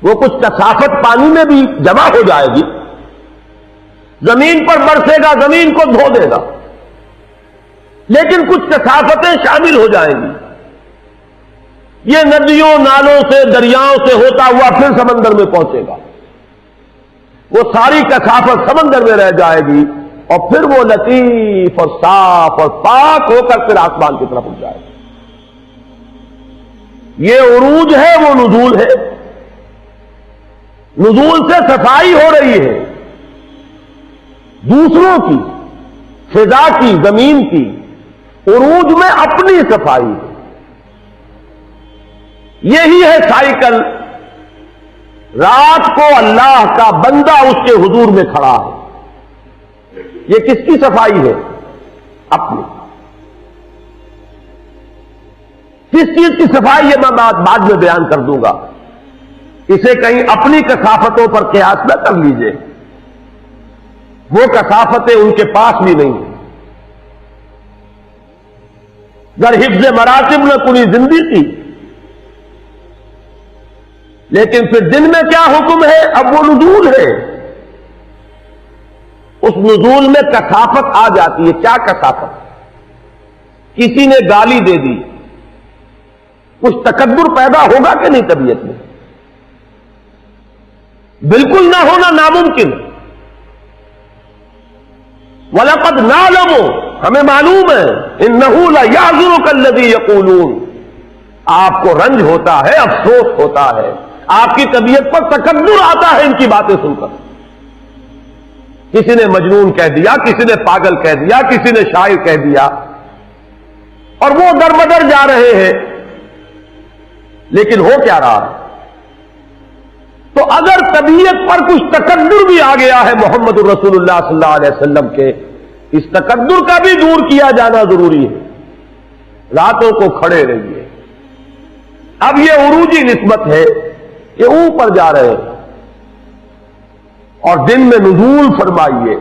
وہ کچھ کثافت پانی میں بھی جمع ہو جائے گی، زمین پر برسے گا، زمین کو دھو دے گا، لیکن کچھ کثافتیں شامل ہو جائیں گی۔ یہ ندیوں نالوں سے دریاؤں سے ہوتا ہوا پھر سمندر میں پہنچے گا، وہ ساری کثافت سمندر میں رہ جائے گی، اور پھر وہ لطیف اور صاف اور پاک ہو کر پھر آسمان کی طرف اٹھ جائے گا۔ یہ عروج ہے، وہ نزول ہے۔ نزول سے صفائی ہو رہی ہے دوسروں کی، فضا کی، زمین کی، عروج میں اپنی صفائی ہے۔ یہی ہے سائیکل۔ رات کو اللہ کا بندہ اس کے حضور میں کھڑا ہے، یہ کس کی صفائی ہے؟ اپنی۔ کس چیز کی صفائی ہے میں بعد میں بیان کر دوں گا، اسے کہیں اپنی کثافتوں پر قیاس نہ کر لیجئے، وہ کثافتیں ان کے پاس بھی نہیں ہیں۔ گر حفظ مراتب نہ کنی زندگی، لیکن پھر دن میں کیا حکم ہے؟ اب وہ نزول ہے، اس نزول میں کثافت آ جاتی ہے۔ کیا کثافت؟ کسی نے گالی دے دی، کچھ تکبر پیدا ہوگا کہ نہیں طبیعت میں؟ بالکل نہ ہونا ناممکن۔ وَلَقَدْ نَعْلَمُ، ہمیں معلوم ہے، إِنَّهُ لَيَحْزُنُكَ الَّذِي يَقُولُونَ، آپ کو رنج ہوتا ہے، افسوس ہوتا ہے، آپ کی طبیعت پر تکبر آتا ہے ان کی باتیں سن کر۔ کسی نے مجنون کہہ دیا، کسی نے پاگل کہہ دیا، کسی نے شاعر کہہ دیا، اور وہ در بدر جا رہے ہیں، لیکن ہو کیا رہا ہے؟ تو اگر طبیعت پر کچھ تکبر بھی آ گیا ہے محمد الرسول اللہ صلی اللہ علیہ وسلم کے، اس تکبر کا بھی دور کیا جانا ضروری ہے۔ راتوں کو کھڑے رہیے۔ اب یہ عروجی نسبت ہے، یہ اوپر جا رہے ہیں، اور دن میں نزول فرمائیے،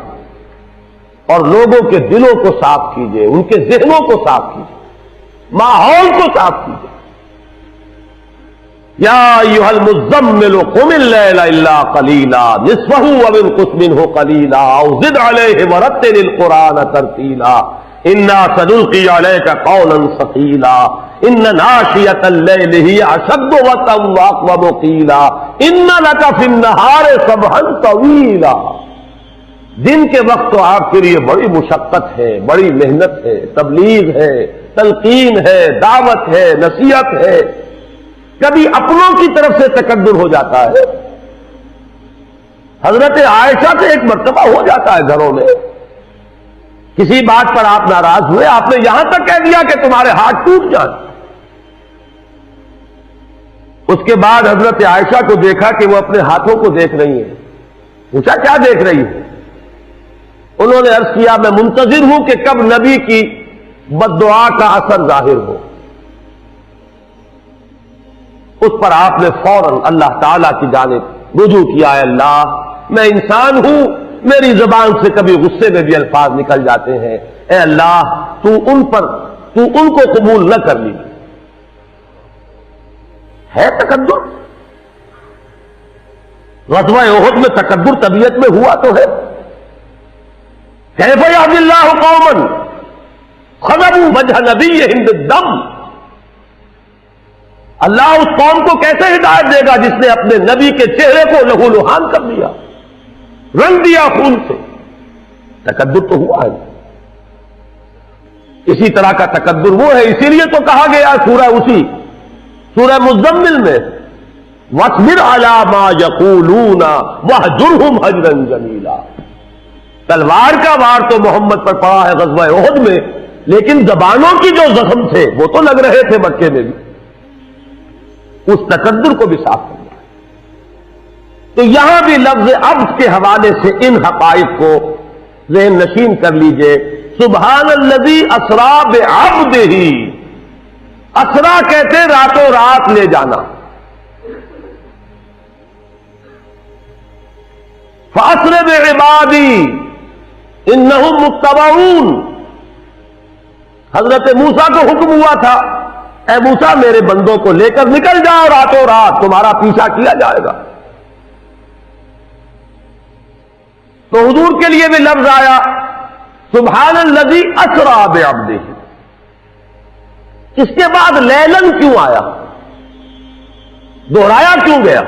اور لوگوں کے دلوں کو صاف کیجیے، ان کے ذہنوں کو صاف کیجیے، ماحول کو صاف کیجیے۔ یا ایھا المزمل قم اللیل الا قلیلا نصفہ او انقص منہ قلیلا او زد علیہ ورتل القرآن ترتیلا انا سنلقی علیک قولا ثقیلا ان ناشئۃ اللیل ہی اشد وطئا واقوم قیلا ان لک فی النہار سبحا طویلا۔ دن کے وقت تو آپ کے لیے بڑی مشقت ہے، بڑی محنت ہے، تبلیغ ہے، تلقین ہے، دعوت ہے، نصیحت ہے، کبھی اپنوں کی طرف سے تکبر ہو جاتا ہے۔ حضرت عائشہ سے ایک مرتبہ ہو جاتا ہے گھروں میں، کسی بات پر آپ ناراض ہوئے، آپ نے یہاں تک کہہ دیا کہ تمہارے ہاتھ ٹوٹ جائیں، اس کے بعد حضرت عائشہ کو دیکھا کہ وہ اپنے ہاتھوں کو دیکھ رہی ہیں. پوچھا کیا دیکھ رہی ہے؟ انہوں نے عرض کیا میں منتظر ہوں کہ کب نبی کی بد دعا کا اثر ظاہر ہو. اس پر آپ نے فوراً اللہ تعالی کی جانب رجوع کیا. ہے اللہ میں انسان ہوں, میری زبان سے کبھی غصے میں بھی الفاظ نکل جاتے ہیں. اے اللہ تو ان کو قبول نہ کر لی. ہے تکبر؟ غزوہ احد میں تکبر طبیعت میں ہوا تو ہے. کیف یہدی اللہ قوما خذلوا وجہ نبیہم بالدم. اللہ اس قوم کو کیسے ہدایت دے گا جس نے اپنے نبی کے چہرے کو لہو لہان کر دیا, رنگ دیا خون سے. تکبر تو ہوا ہے. اسی طرح کا تکبر وہ ہے, اسی لیے تو کہا گیا سورہ مزمل میں وَاصْبِرْ عَلَىٰ مَا يَقُولُونَ وَاهْجُرْهُمْ هَجْرًا جَمِيلًا. تلوار کا وار تو محمد پر پڑا ہے غزوہ احد میں, لیکن زبانوں کی جو زخم تھے وہ تو لگ رہے تھے مکے میں بھی. اس تکبر کو بھی صاف کرنا ہے. تو یہاں بھی لفظ عبد کے حوالے سے ان حقائق کو ذہن نشین کر لیجئے. سبحان الذی اسرا بعبدہ. اسرا کہتے راتوں رات لے جانا. فاسر بعبادی انہم متبعون. حضرت موسیٰ کو حکم ہوا تھا اے موسیٰ میرے بندوں کو لے کر نکل جاؤ راتوں رات, تمہارا پیچھا کیا جائے گا. تو حضور کے لیے بھی لفظ آیا سبحان الذی اسرا بعبدہ. اس کے بعد لیلن کیوں آیا, دوہرایا کیوں گیا؟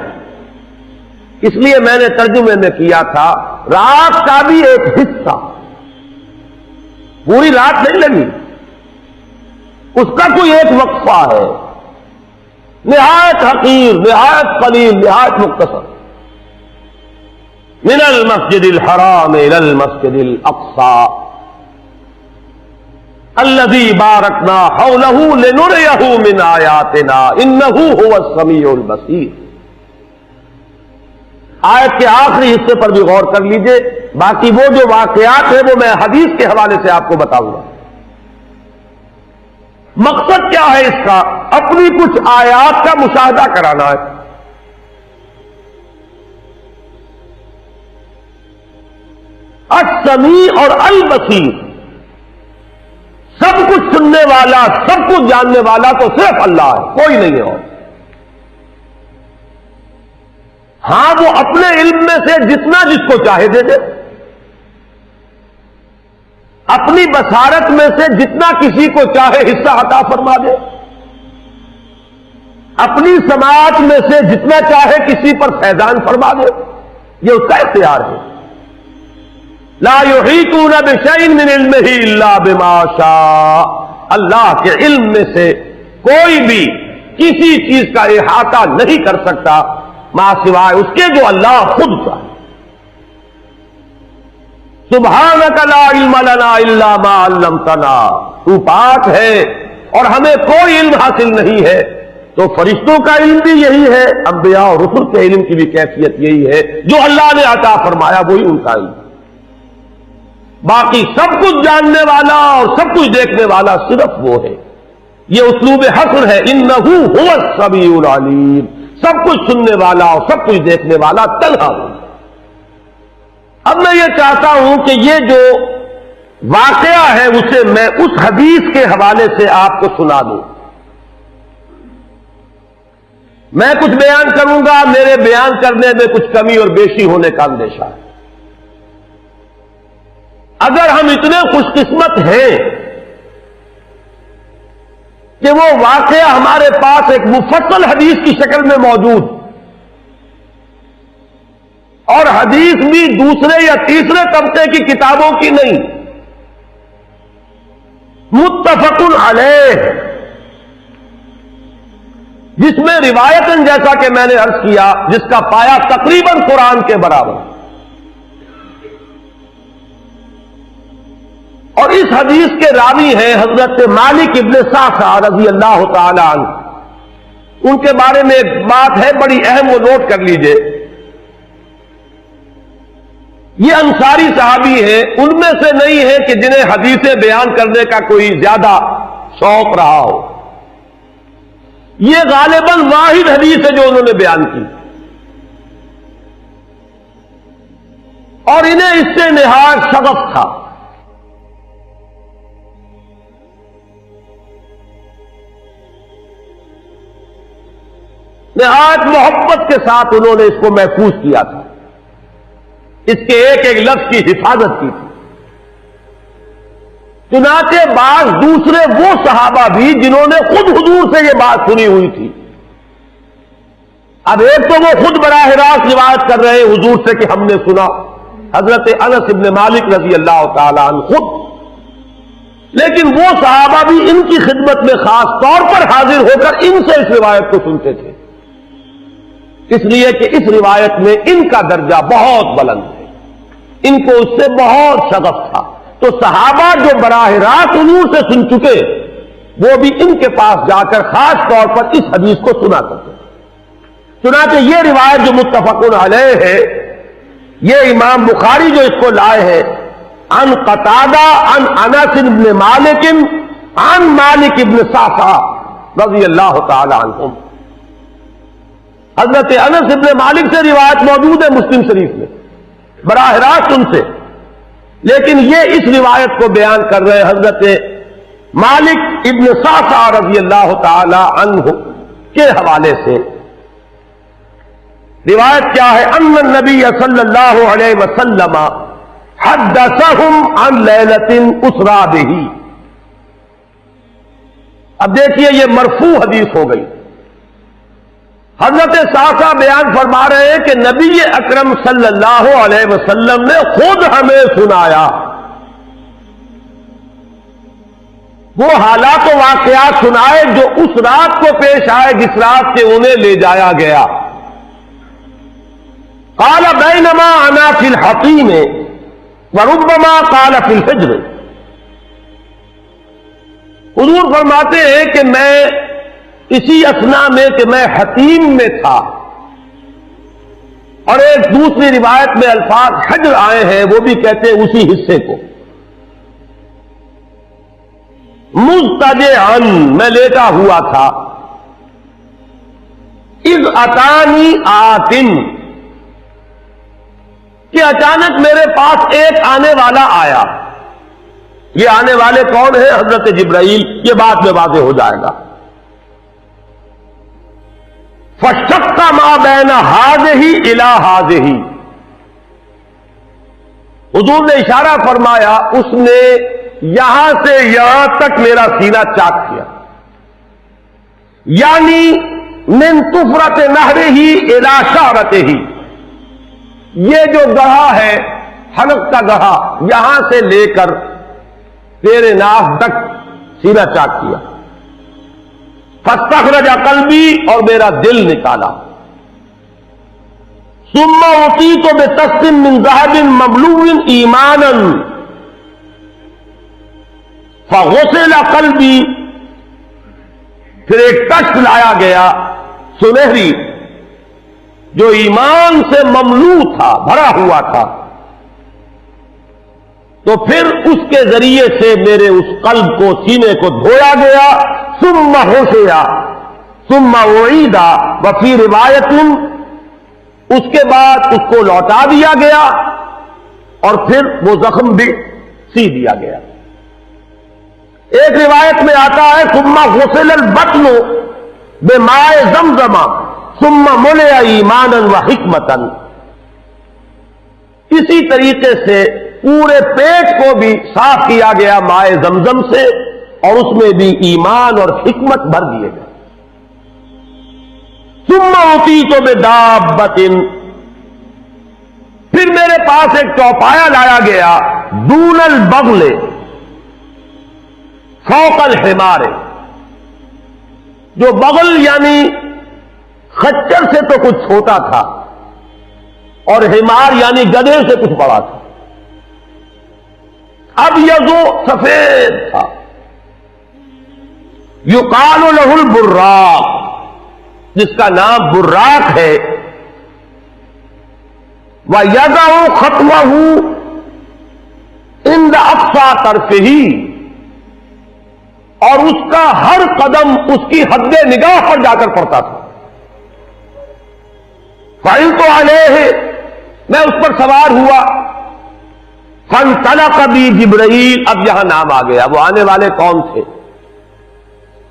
اس لیے میں نے ترجمے میں کیا تھا رات کا بھی ایک حصہ, پوری رات نہیں لگی, اس کا کوئی ایک وقفہ ہے, نہایت حقیر, نہایت قلیل, نہایت مختصر. من المسجد الحرام الى المسجد الاقصى الذي باركنا حوله لنريه من آياتنا انه هو السميع البصير. آیت کے آخری حصے پر بھی غور کر لیجئے. باقی وہ جو واقعات ہیں وہ میں حدیث کے حوالے سے آپ کو بتاؤں گا. مقصد کیا ہے اس کا؟ اپنی کچھ آیات کا مشاہدہ کرانا ہے. السمیع اور البصیر, سب کچھ سننے والا, سب کچھ جاننے والا تو صرف اللہ ہے, کوئی نہیں ہے. اور ہاں وہ اپنے علم میں سے جتنا جس کو چاہے دے دے, اپنی بصارت میں سے جتنا کسی کو چاہے حصہ عطا فرما دے, اپنی سماعت میں سے جتنا چاہے کسی پر فیضان فرما دے. یہ اس کا اختیار ہے. لا یحیطون بشیء من علمہ الا بما شاء. اللہ کے علم میں سے کوئی بھی کسی چیز کا احاطہ نہیں کر سکتا ما سوائے اس کے جو اللہ خود چاہے. سبحانک لا علم لنا الا ما علمتنا. تو پاک ہے اور ہمیں کوئی علم حاصل نہیں ہے. تو فرشتوں کا علم بھی یہی ہے, انبیاء اور رسل کے علم کی بھی کیفیت یہی ہے. جو اللہ نے عطا فرمایا وہی ان کا علم. باقی سب کچھ جاننے والا اور سب کچھ دیکھنے والا صرف وہ ہے. یہ اسلوب حصر ہے. انہ هو السمیع العلیم. سب کچھ سننے والا اور سب کچھ دیکھنے والا تنہا ہو. اب میں یہ چاہتا ہوں کہ یہ جو واقعہ ہے اسے میں اس حدیث کے حوالے سے آپ کو سنا دوں. میں کچھ بیان کروں گا, میرے بیان کرنے میں کچھ کمی اور بیشی ہونے کا اندیشہ ہے. اگر ہم اتنے خوش قسمت ہیں کہ وہ واقعہ ہمارے پاس ایک مفصل حدیث کی شکل میں موجود, اور حدیث بھی دوسرے یا تیسرے طبقے کی کتابوں کی نہیں, متفق علیہ, جس میں روایتاً جیسا کہ میں نے عرض کیا جس کا پایا تقریباً قرآن کے برابر. اور اس حدیث کے راوی ہیں حضرت مالک ابن صعصع رضی اللہ تعالی عنہ. ان کے بارے میں ایک بات ہے بڑی اہم، وہ نوٹ کر لیجئے. یہ انصاری صحابی ہیں، ان میں سے نہیں ہے کہ جنہیں حدیثیں بیان کرنے کا کوئی زیادہ شوق رہا ہو. یہ غالباً واحد حدیث ہے جو انہوں نے بیان کی، اور انہیں اس سے نہایت شغف تھا. نہایت محبت کے ساتھ انہوں نے اس کو محفوظ کیا تھا، اس کے ایک ایک لفظ کی حفاظت کی تھی. چنانچہ بعض دوسرے وہ صحابہ بھی جنہوں نے خود حضور سے یہ بات سنی ہوئی تھی، اب ایک تو وہ خود براہ راست روایت کر رہے حضور سے کہ ہم نے سنا، حضرت انس ابن مالک رضی اللہ تعالی عنہ خود، لیکن وہ صحابہ بھی ان کی خدمت میں خاص طور پر حاضر ہو کر ان سے اس روایت کو سنتے تھے، اس لیے کہ اس روایت میں ان کا درجہ بہت بلند ہے، ان کو اس سے بہت شغف تھا. تو صحابہ جو براہ راست حضور سے سن چکے وہ بھی ان کے پاس جا کر خاص طور پر اس حدیث کو سنا کرتے. چنانچہ یہ روایت جو متفق علیہ ہے، یہ امام بخاری جو اس کو لائے ہیں، عن قتادہ عن انس بن مالک عن مالک بن صعصع رضی اللہ تعالی عنہم. حضرت انس بن مالک سے روایت موجود ہے مسلم شریف میں براہ راست ان سے، لیکن یہ اس روایت کو بیان کر رہے حضرت مالک ابن صعصع رضی اللہ تعالی عنہ کے حوالے سے. روایت کیا ہے؟ ان النبی صلی اللہ علیہ وسلم حدثهم عن لیلۃ اسری بہ. اب دیکھیے یہ مرفوع حدیث ہو گئی. حضرت صعصع بیان فرما رہے ہیں کہ نبی اکرم صلی اللہ علیہ وسلم نے خود ہمیں سنایا. وہ حالات و واقعات سنائے جو اس رات کو پیش آئے جس رات سے انہیں لے جایا گیا. قال بینما انا فی الحطیم وربما قال فی الحجر. حضور فرماتے ہیں کہ میں اسی اثنا میں کہ میں حتیم میں تھا، اور ایک دوسری روایت میں الفاظ حجر آئے ہیں، وہ بھی کہتے ہیں اسی حصے کو. مضطجعا میں لیٹا ہوا تھا. اذ اتانی آتن کہ اچانک میرے پاس ایک آنے والا آیا. یہ آنے والے کون ہیں؟ حضرت جبرائیل. یہ بعد میں واضح ہو جائے گا. فشق ما بین ہذہ الی ہذہ. حضور نے اشارہ فرمایا، اس نے یہاں سے یہاں تک میرا سینہ چاک کیا، یعنی من طفرت نہرہ الی شعرتہ. یہ جو گڑھا ہے حلق کا گڑھا، یہاں سے لے کر تیرے ناف تک سینہ چاک کیا. فاستخرج قلبی اور میرا دل نکالا. ثم اعطیت بطست من ذهب مملوء ایمانا فغسل قلبی. پھر ایک کشت لایا گیا سنہری جو ایمان سے مملوء تھا، بھرا ہوا تھا، تو پھر اس کے ذریعے سے میرے اس قلب کو، سینے کو دھویا گیا. ثم غسل ثم اعید وفی روایت، اس کے بعد اس کو لوٹا دیا گیا اور پھر وہ زخم بھی سی دیا گیا. ایک روایت میں آتا ہے ثم غسل البطن بماء زمزم ثم ملئ ایمانا وحکمتا. اسی طریقے سے پورے پیٹ کو بھی صاف کیا گیا مائے زمزم سے، اور اس میں بھی ایمان اور حکمت بھر دیے گئے. ثم اعطیت بدابۃ، پھر میرے پاس ایک چوپایا لایا گیا، دون البغل فوق الحمار. جو بغل یعنی خچر سے تو کچھ چھوٹا تھا، اور حمار یعنی گدھے سے کچھ بڑا تھا. اب یہ جو سفید تھا، یقال له البراق، جس کا نام براق ہے، وَيَضَعُ خَطْوَهُ عِنْدَ أَقْصَى طَرْفِهِ، اور اس کا ہر قدم اس کی حد نگاہ پر جا کر پڑتا تھا۔ فَعِلْتُ عَلَيْهِ، میں اس پر سوار ہوا، فَانْطَلَقَ بِي جِبْرَئِیل، اب یہاں نام آ گیا، وہ آنے والے کون تھے؟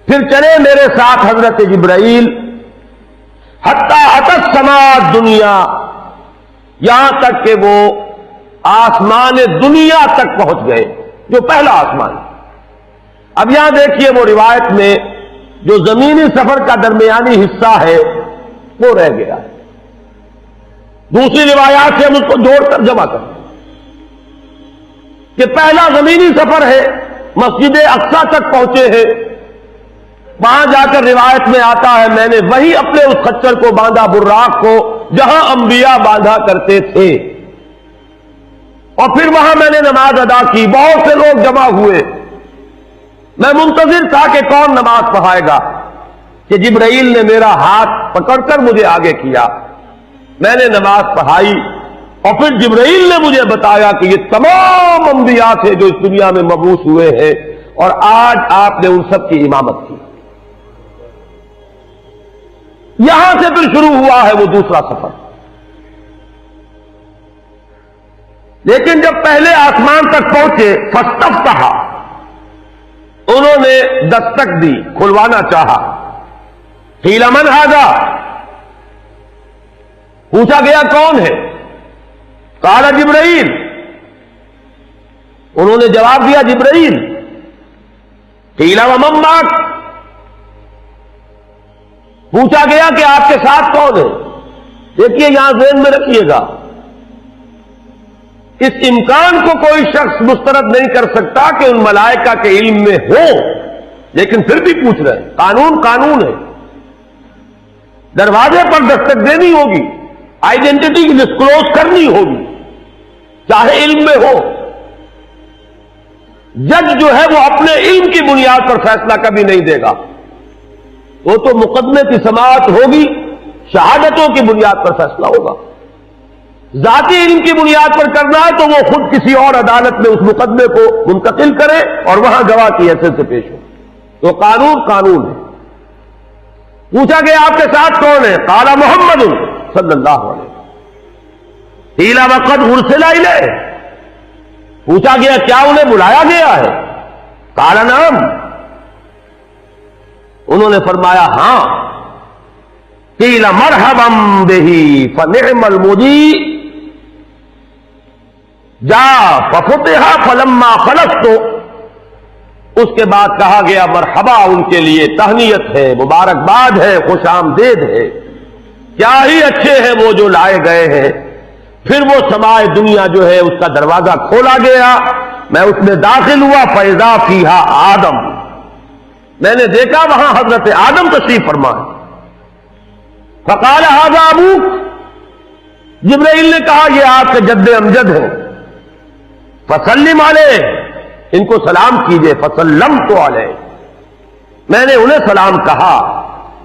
پھر چلے میرے ساتھ حضرت جبرائیل، حتی اتی السماء الدنیا، یہاں تک کہ وہ آسمان دنیا تک پہنچ گئے، جو پہلا آسمان۔ اب یہاں دیکھیے وہ روایت میں جو زمینی سفر کا درمیانی حصہ ہے وہ رہ گیا ہے، دوسری روایات سے ہم اس کو جوڑ کر جمع کریں کہ پہلا زمینی سفر ہے، مسجد اقصیٰ تک پہنچے ہیں، وہاں جا کر روایت میں آتا ہے میں نے وہی اپنے اس خچر کو باندھا، براق کو، جہاں انبیاء باندھا کرتے تھے، اور پھر وہاں میں نے نماز ادا کی، بہت سے لوگ جمع ہوئے، میں منتظر تھا کہ کون نماز پڑھائے گا، کہ جبرائیل نے میرا ہاتھ پکڑ کر مجھے آگے کیا، میں نے نماز پڑھائی، اور پھر جبرائیل نے مجھے بتایا کہ یہ تمام انبیاء تھے جو اس دنیا میں مبعوث ہوئے ہیں، اور آج آپ نے ان سب کی امامت کی۔ یہاں سے پھر شروع ہوا ہے وہ دوسرا سفر۔ لیکن جب پہلے آسمان تک پہنچے، فاستفتح، انہوں نے دستک دی، کھلوانا چاہا، قیل من ھذا، پوچھا گیا کون ہے؟ قال جبرائیل، انہوں نے جواب دیا جبرائیل۔ قیل ومن معک، پوچھا گیا کہ آپ کے ساتھ کون ہے؟ دیکھیے یہاں ذہن میں رکھیے گا، اس امکان کو کوئی شخص مسترد نہیں کر سکتا کہ ان ملائکہ کے علم میں ہو، لیکن پھر بھی پوچھ رہے ہیں، قانون قانون ہے، دروازے پر دستک دینی ہوگی، آئیڈینٹی ڈسکلوز کرنی ہوگی، چاہے علم میں ہو۔ جج جو ہے وہ اپنے علم کی بنیاد پر فیصلہ کبھی نہیں دے گا، وہ تو مقدمے کی سماعت ہوگی، شہادتوں کی بنیاد پر فیصلہ ہوگا۔ ذاتی علم کی بنیاد پر کرنا ہے تو وہ خود کسی اور عدالت میں اس مقدمے کو منتقل کرے اور وہاں گواہ کی حیثیت سے پیش ہو، تو قانون قانون ہے۔ پوچھا گیا آپ کے ساتھ کون ہے؟ قال محمد صلی اللہ علیہ وسلم۔ قیل وقد ارسل الیہ، پوچھا گیا کیا انہیں بلایا گیا ہے؟ قال نعم، انہوں نے فرمایا ہاں۔ قیل مرحبا بہ فنعم المجیء، جا ففتح فلما خلصت، اس کے بعد کہا گیا مرحبا ان کے لیے، تہنیت ہے، مبارکباد ہے، خوش آمدید ہے، کیا ہی اچھے ہیں وہ جو لائے گئے ہیں۔ پھر وہ سمائے دنیا جو ہے اس کا دروازہ کھولا گیا، میں اس میں داخل ہوا، فاذا فیہا آدم، میں نے دیکھا وہاں حضرت آدم تشریف فرما ہے۔ فقال ھذا ابوک، جبرائیل نے کہا یہ آپ کے جد امجد ہیں، فسلم علیہ، ان کو سلام کیجئے، فسلمت علیہ، میں نے انہیں سلام کہا،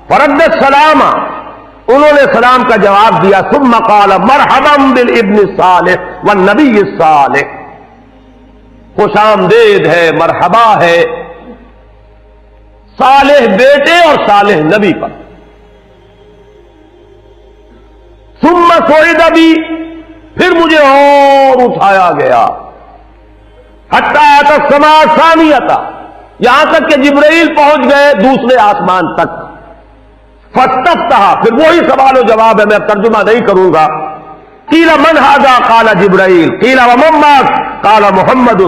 فرد السلام، انہوں نے سلام کا جواب دیا، ثم قال مرحبا بالابن الصالح والنبی الصالح، خوش آمدید ہے، مرحبا ہے صالح بیٹے اور صالح نبی پر۔ ثم صعد بی، پھر مجھے اور اٹھایا گیا، حتی اتی السماء الثانیۃ، یہاں تک کہ جبرائیل پہنچ گئے دوسرے آسمان تک۔ فاستفتح، پھر وہی سوال و جواب ہے، میں ترجمہ نہیں کروں گا۔ قیل من ھذا؟ قال جبرائیل۔ قیل ومن معک؟ قال محمد۔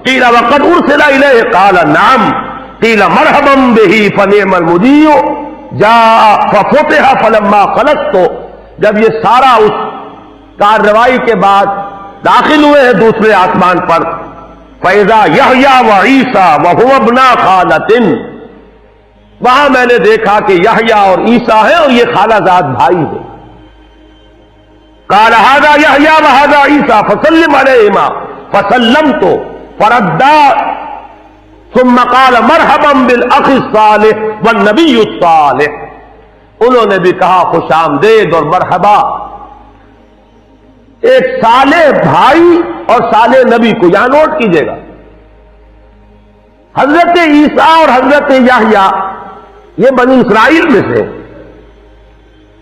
قیل وقد ارسل الیہ؟ قال نعم۔ قیل مرحبا بہ فنعم المجیء، جاء ففتح فلما خلصت، جب یہ سارا اس کارروائی کے بعد داخل ہوئے ہیں دوسرے آسمان پر، فَإِذَا يَحْيَىٰ وَعِيسَىٰ وَهُوَ ابْنَا خَالَةٍ، وہاں میں نے دیکھا کہ یحییٰ اور عیسیٰ ہیں اور یہ خالہ زاد بھائی ہیں۔ قَالَ هَذَا يَحْيَىٰ وَهَذَا عِيسَىٰ فَسَلِّمْ عَلَيْهِمَا فَسَلَّمْتُ فَرَدَّا ثُمَّ قَالَ مَرْحَبًا بِالْأَخِ الصَّالِحِ وَالنَّبِيِّ الصَّالِحِ، انہوں نے بھی کہا خوش آمدید اور مرحبا. ایک صالح بھائی اور صالح نبی کو یہاں نوٹ کیجئے گا. حضرت عیسیٰ اور حضرت یحییٰ یہ بنی اسرائیل میں سے،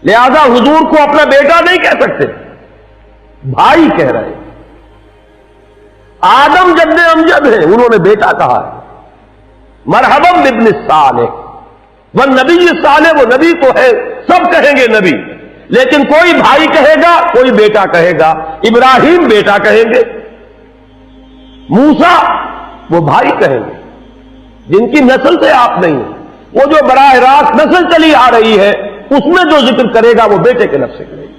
لہذا حضور کو اپنا بیٹا نہیں کہہ سکتے، بھائی کہہ رہے ہیں. آدم جد امجد ہیں، انہوں نے بیٹا کہا ہے. مرحبا بابن الصالح، والنبی الصالح، وہ نبی تو ہے، سب کہیں گے نبی، لیکن کوئی بھائی کہے گا، کوئی بیٹا کہے گا. ابراہیم بیٹا کہیں گے، موسیٰ وہ بھائی کہیں گے جن کی نسل سے آپ نہیں ہیں. وہ جو براہ راست نسل چلی آ رہی ہے اس میں جو ذکر کرے گا وہ بیٹے کے لفظ سے کرے گا.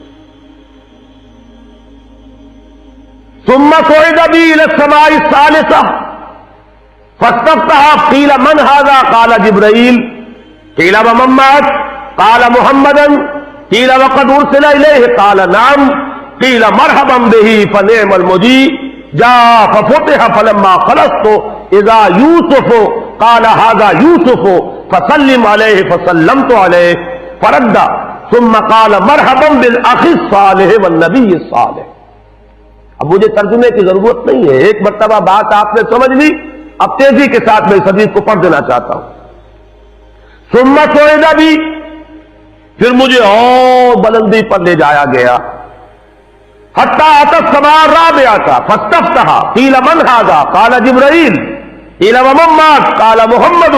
ثم صعد بی الی السماء الثالثة فاستفتح قیل من هذا قال جبرائیل قیل ومن معك قال محمدا قیل وقد ارسل الیہ قال نعم قیل مرحبا به فنعم المجیء جاء ففتح فلما خلصت اذا یوسف قال هذا یوسف فسلم علیہ فسلمت علیہ فرد ثم قال مرحبا بالاخ الصالح والنبی الصالح. اب مجھے ترجمے کی ضرورت نہیں ہے، ایک مرتبہ بات آپ نے سمجھ لی. اب تیزی کے ساتھ میں اس حدیث کو پڑھ دینا چاہتا ہوں. ثم صعد بھی، پھر مجھے اور بلندی پر لے جایا گیا. حتی اتی السماء الرابعة فاستفتح قیل من هذا قال جبرائیل قیل ومن معك قال محمد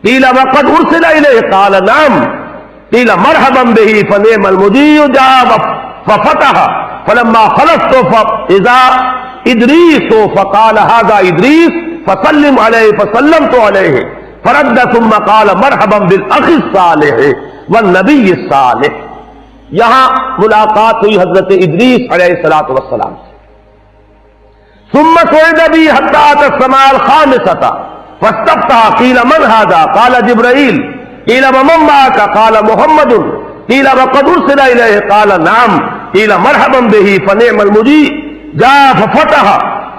قیل وقد ارسل الیہ قال نعم قیل مرحبا به فنعم المجیء جاء ففتح فلما خلصت فاذا ادریس فقال هذا ادریس فسلم علیہ فسلمت علیہ فرد ثم قال مرحبا بالاخ الصالح والنبی الصالح. یہاں ملاقات ہوئی حضرت ادریس علیہ السلام سے. ثم صعد بی حتی اتی السماء الخامسة فاستفتح قیل من هذا قال جبرائیل قیل ومن معك قال محمد قیل وقد ارسل الیہ قال نعم قیل مرحبا به فنعم المجیء جاء ففتح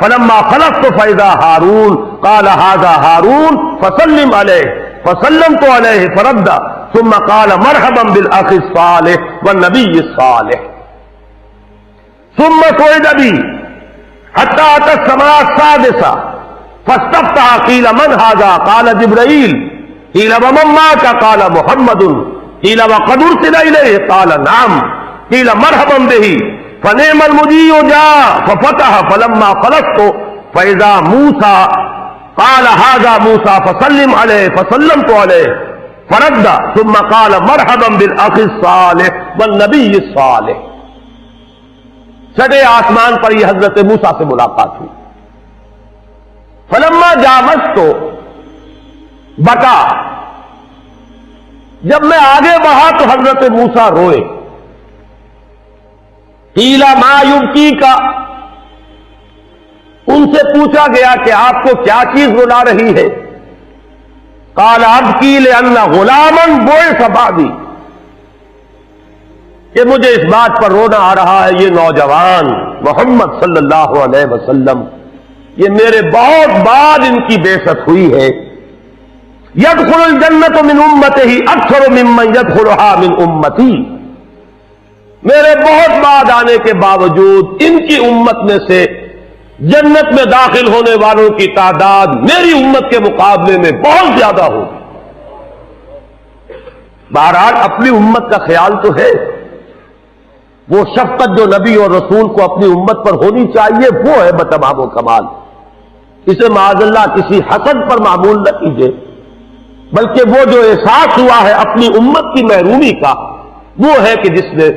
فلما خلصت فاذا هارون قال هذا هارون فسلم علیہ فسلمت علیہ فرد ثم قال مرحبا بالاخ الصالح والنبی الصالح. ثم صعد بی حتی اتی السماء السادسة فاستفتح قیل من هذا قال جبرائیل قیل ومن معك قال محمد قیل وقد ارسل الیہ قال نعم قیل مرحبا به فنعم المجیء جاء ففتح فلما خلصت فاذا موسیٰ قال هذا موسیٰ فسلم علیہ فسلمت علیہ فرد ثم قال مرحبا بالاخ الصالح والنبی الصالح. چھٹے آسمان پر یہ حضرت موسیٰ سے ملاقات ہوئی. فلما جاوزت بکا، جب میں آگے بڑھا تو حضرت موسیٰ روئے. قیل ما یبکیک، ان سے پوچھا گیا کہ آپ کو کیا چیز رلا رہی ہے. قال ابکی لأن غلاما بعث بعدی، کہ مجھے اس بات پر رونا آ رہا ہے یہ نوجوان محمد صلی اللہ علیہ وسلم، یہ میرے بہت بعد ان کی بعثت ہوئی ہے. يدخل الجنت من امتہ اکثر ممن يدخلها من امتی، میرے بہت بعد آنے کے باوجود ان کی امت میں سے جنت میں داخل ہونے والوں کی تعداد میری امت کے مقابلے میں بہت زیادہ ہوگی. بہرحال اپنی امت کا خیال تو ہے، وہ شفقت جو نبی اور رسول کو اپنی امت پر ہونی چاہیے وہ ہے بتمام و کمال. اسے معاذ اللہ کسی حسد پر معمول نہ کیجیے، بلکہ وہ جو احساس ہوا ہے اپنی امت کی محرومی کا، وہ ہے کہ جس نے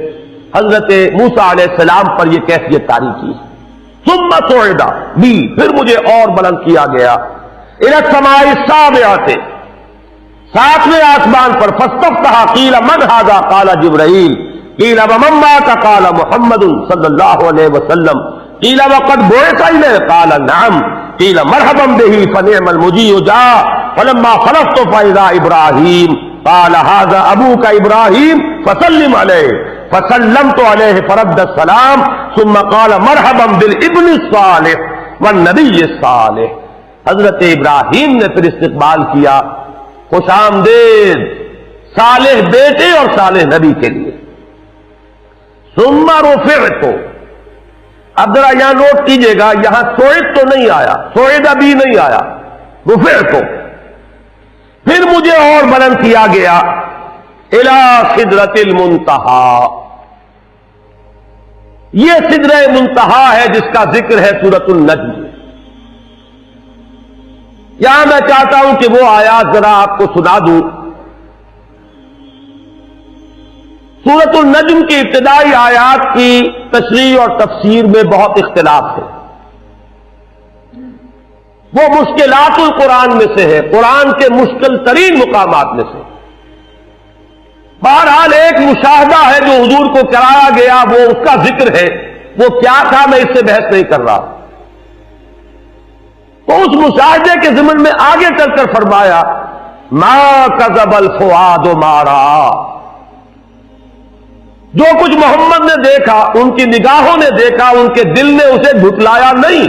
حضرت موسیٰ علیہ السلام پر یہ کیفیت طاری کی. ثم صعد بی، پھر مجھے اور بلند کیا گیا. الی السماء السابعۃ، ساتویں آسمان پر. فاستفتح قیل من هذا قال جبرائیل قیل ومن معك قال محمد صلی اللہ علیہ وسلم قیل وقد بعث الیہ قال نعم قیل مرحبا به فنعم المجیء جاء فلما خلصت فاذا ابراہیم قال هذا ابوك ابراہیم فسلم علیہ فسلمت علیہ فرد السلام ثم قال مرحبا بالابن الصالح والنبی الصالح. حضرت ابراہیم نے پھر استقبال کیا، خوش آمدید صالح بیٹے اور صالح نبی کے لیے. ثم رفعت، اب ذرا یہاں نوٹ کیجئے گا، یہاں سوئد تو نہیں آیا، سوئد ابھی نہیں آیا، رفعت، پھر مجھے اور بلند کیا گیا الی سدرۃ المنتہا. یہ سدرہ منتہا ہے جس کا ذکر ہے سورۃ النجم. یہاں میں چاہتا ہوں کہ وہ آیات ذرا آپ کو سنا دوں. سورۃ النجم کی ابتدائی آیات کی تشریح اور تفسیر میں بہت اختلاف ہے. وہ مشکلات القرآن میں سے ہے، قرآن کے مشکل ترین مقامات میں سے. بہرحال ایک مشاہدہ ہے جو حضور کو کرایا گیا، وہ اس کا ذکر ہے. وہ کیا تھا میں اس سے بحث نہیں کر رہا. تو اس مشاہدے کے ضمن میں آگے چل کر فرمایا ما کذب الفؤاد ما رأى. جو کچھ محمد نے دیکھا، ان کی نگاہوں نے دیکھا، ان کے دل نے اسے جھٹلایا نہیں.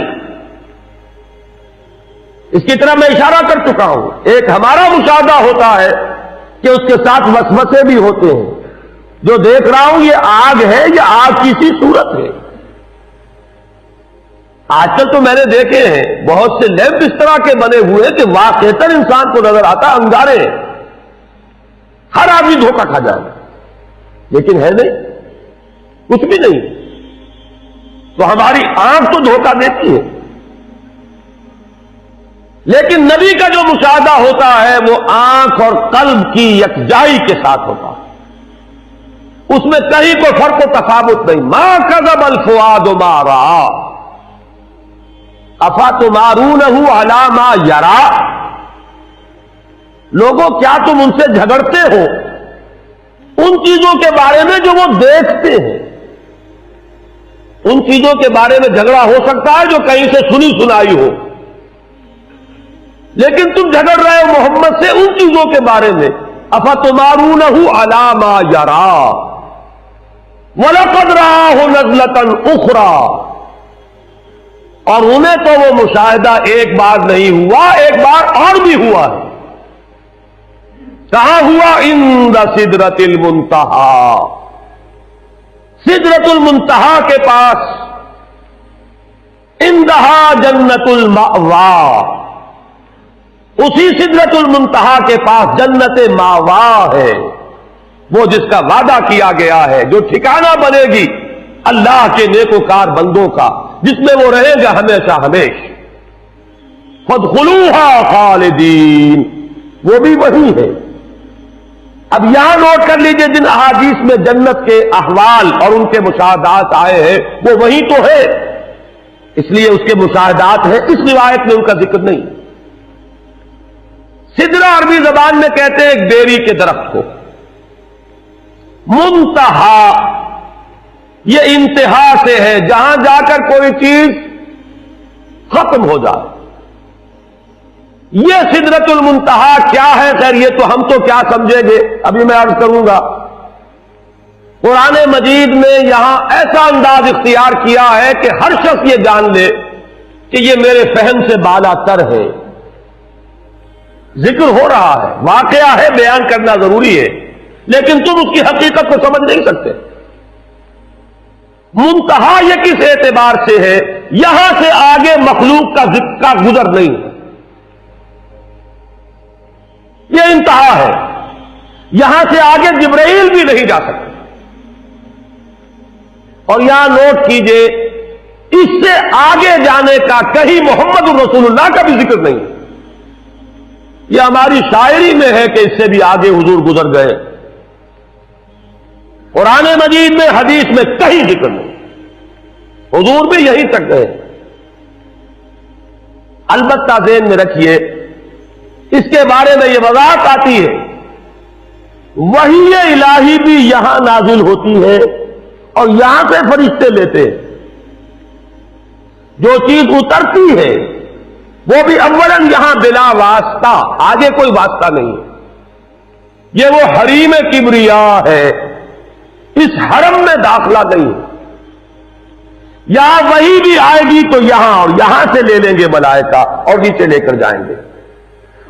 اس کی طرح میں اشارہ کر چکا ہوں. ایک ہمارا مشاہدہ ہوتا ہے کہ اس کے ساتھ وسوسے بھی ہوتے ہیں. جو دیکھ رہا ہوں یہ آگ ہے یا آگ کی سی صورت ہے. آج کل تو میں نے دیکھے ہیں بہت سے لیمپ اس طرح کے بنے ہوئے کہ واقعتاً انسان کو نظر آتا انگارے ہیں. ہر آدمی دھوکہ کھا جائے گا، لیکن ہے نہیں، کچھ بھی نہیں. تو ہماری آنکھ تو دھوکہ دیتی ہے، لیکن نبی کا جو مشاہدہ ہوتا ہے وہ آنکھ اور قلب کی یکجائی کے ساتھ ہوتا ہے. اس میں کہیں کوئی فرق و تفاوت نہیں. ما کذب الفؤاد ما رأى افتمارونہ علی ما یرا. لوگوں کیا تم ان سے جھگڑتے ہو ان چیزوں کے بارے میں جو وہ دیکھتے ہیں؟ ان چیزوں کے بارے میں جھگڑا ہو سکتا ہے جو کہیں سے سنی سنائی ہو، لیکن تم جھگڑ رہے ہو محمد سے ان چیزوں کے بارے میں. افتمارونہ علی ما یرا وَلَقَدْ رَآهُ نَزْلَةً أُخْرَى. اور انہیں تو وہ مشاہدہ ایک بار نہیں ہوا، ایک بار اور بھی ہوا ہے. کہاں ہوا؟ عند سدرۃ المنتہا. سدرۃ المنتہا کے پاس. عندہا جنت المأوا. اسی سدرۃ المنتہا کے پاس جنت ماوا ہے، وہ جس کا وعدہ کیا گیا ہے، جو ٹھکانہ بنے گی اللہ کے نیکوکار بندوں کا، جس میں وہ رہیں گا ہمیشہ ہمیش. فادخلوها خالدین، وہ بھی وہی ہے. اب یہاں نوٹ کر لیجئے جن احادیث میں جنت کے احوال اور ان کے مشاہدات آئے ہیں وہ وہی تو ہے، اس لیے اس کے مشاہدات ہیں. اس روایت میں ان کا ذکر نہیں. سدرہ عربی زبان میں کہتے ہیں ایک بیری کے درخت کو. منتہا یہ انتہا سے ہے، جہاں جا کر کوئی چیز ختم ہو جائے. یہ سدرۃ المنتہا کیا ہے؟ خیر یہ تو ہم تو کیا سمجھیں گے، ابھی میں عرض کروں گا. قرآن مجید میں یہاں ایسا انداز اختیار کیا ہے کہ ہر شخص یہ جان لے کہ یہ میرے فہم سے بالا تر ہے. ذکر ہو رہا ہے، واقعہ ہے، بیان کرنا ضروری ہے، لیکن تم اس کی حقیقت کو سمجھ نہیں سکتے. منتہا یہ کس اعتبار سے ہے؟ یہاں سے آگے مخلوق کا ذکر کا گزر نہیں ہے. یہ انتہا ہے، یہاں سے آگے جبرائیل بھی نہیں جا سکتے. اور یہاں نوٹ کیجئے اس سے آگے جانے کا کہیں محمد رسول اللہ کا بھی ذکر نہیں. یہ ہماری شاعری میں ہے کہ اس سے بھی آگے حضور گزر گئے. قرآن مجید میں حدیث میں کہیں ذکر نہیں. حضور بھی یہیں تک گئے. البتہ ذہن میں رکھیے اس کے بارے میں یہ وضاحت آتی ہے وحی الہی بھی یہاں نازل ہوتی ہے اور یہاں سے فرشتے لیتے ہیں. جو چیز اترتی ہے وہ بھی اولاً یہاں بلا واسطہ، آگے کوئی واسطہ نہیں. یہ وہ حریم کبریا ہے، اس حرم میں داخلہ نہیں. یہاں وہی بھی آئے گی تو یہاں، اور یہاں سے لے لیں گے ملائکہ اور نیچے لے کر جائیں گے.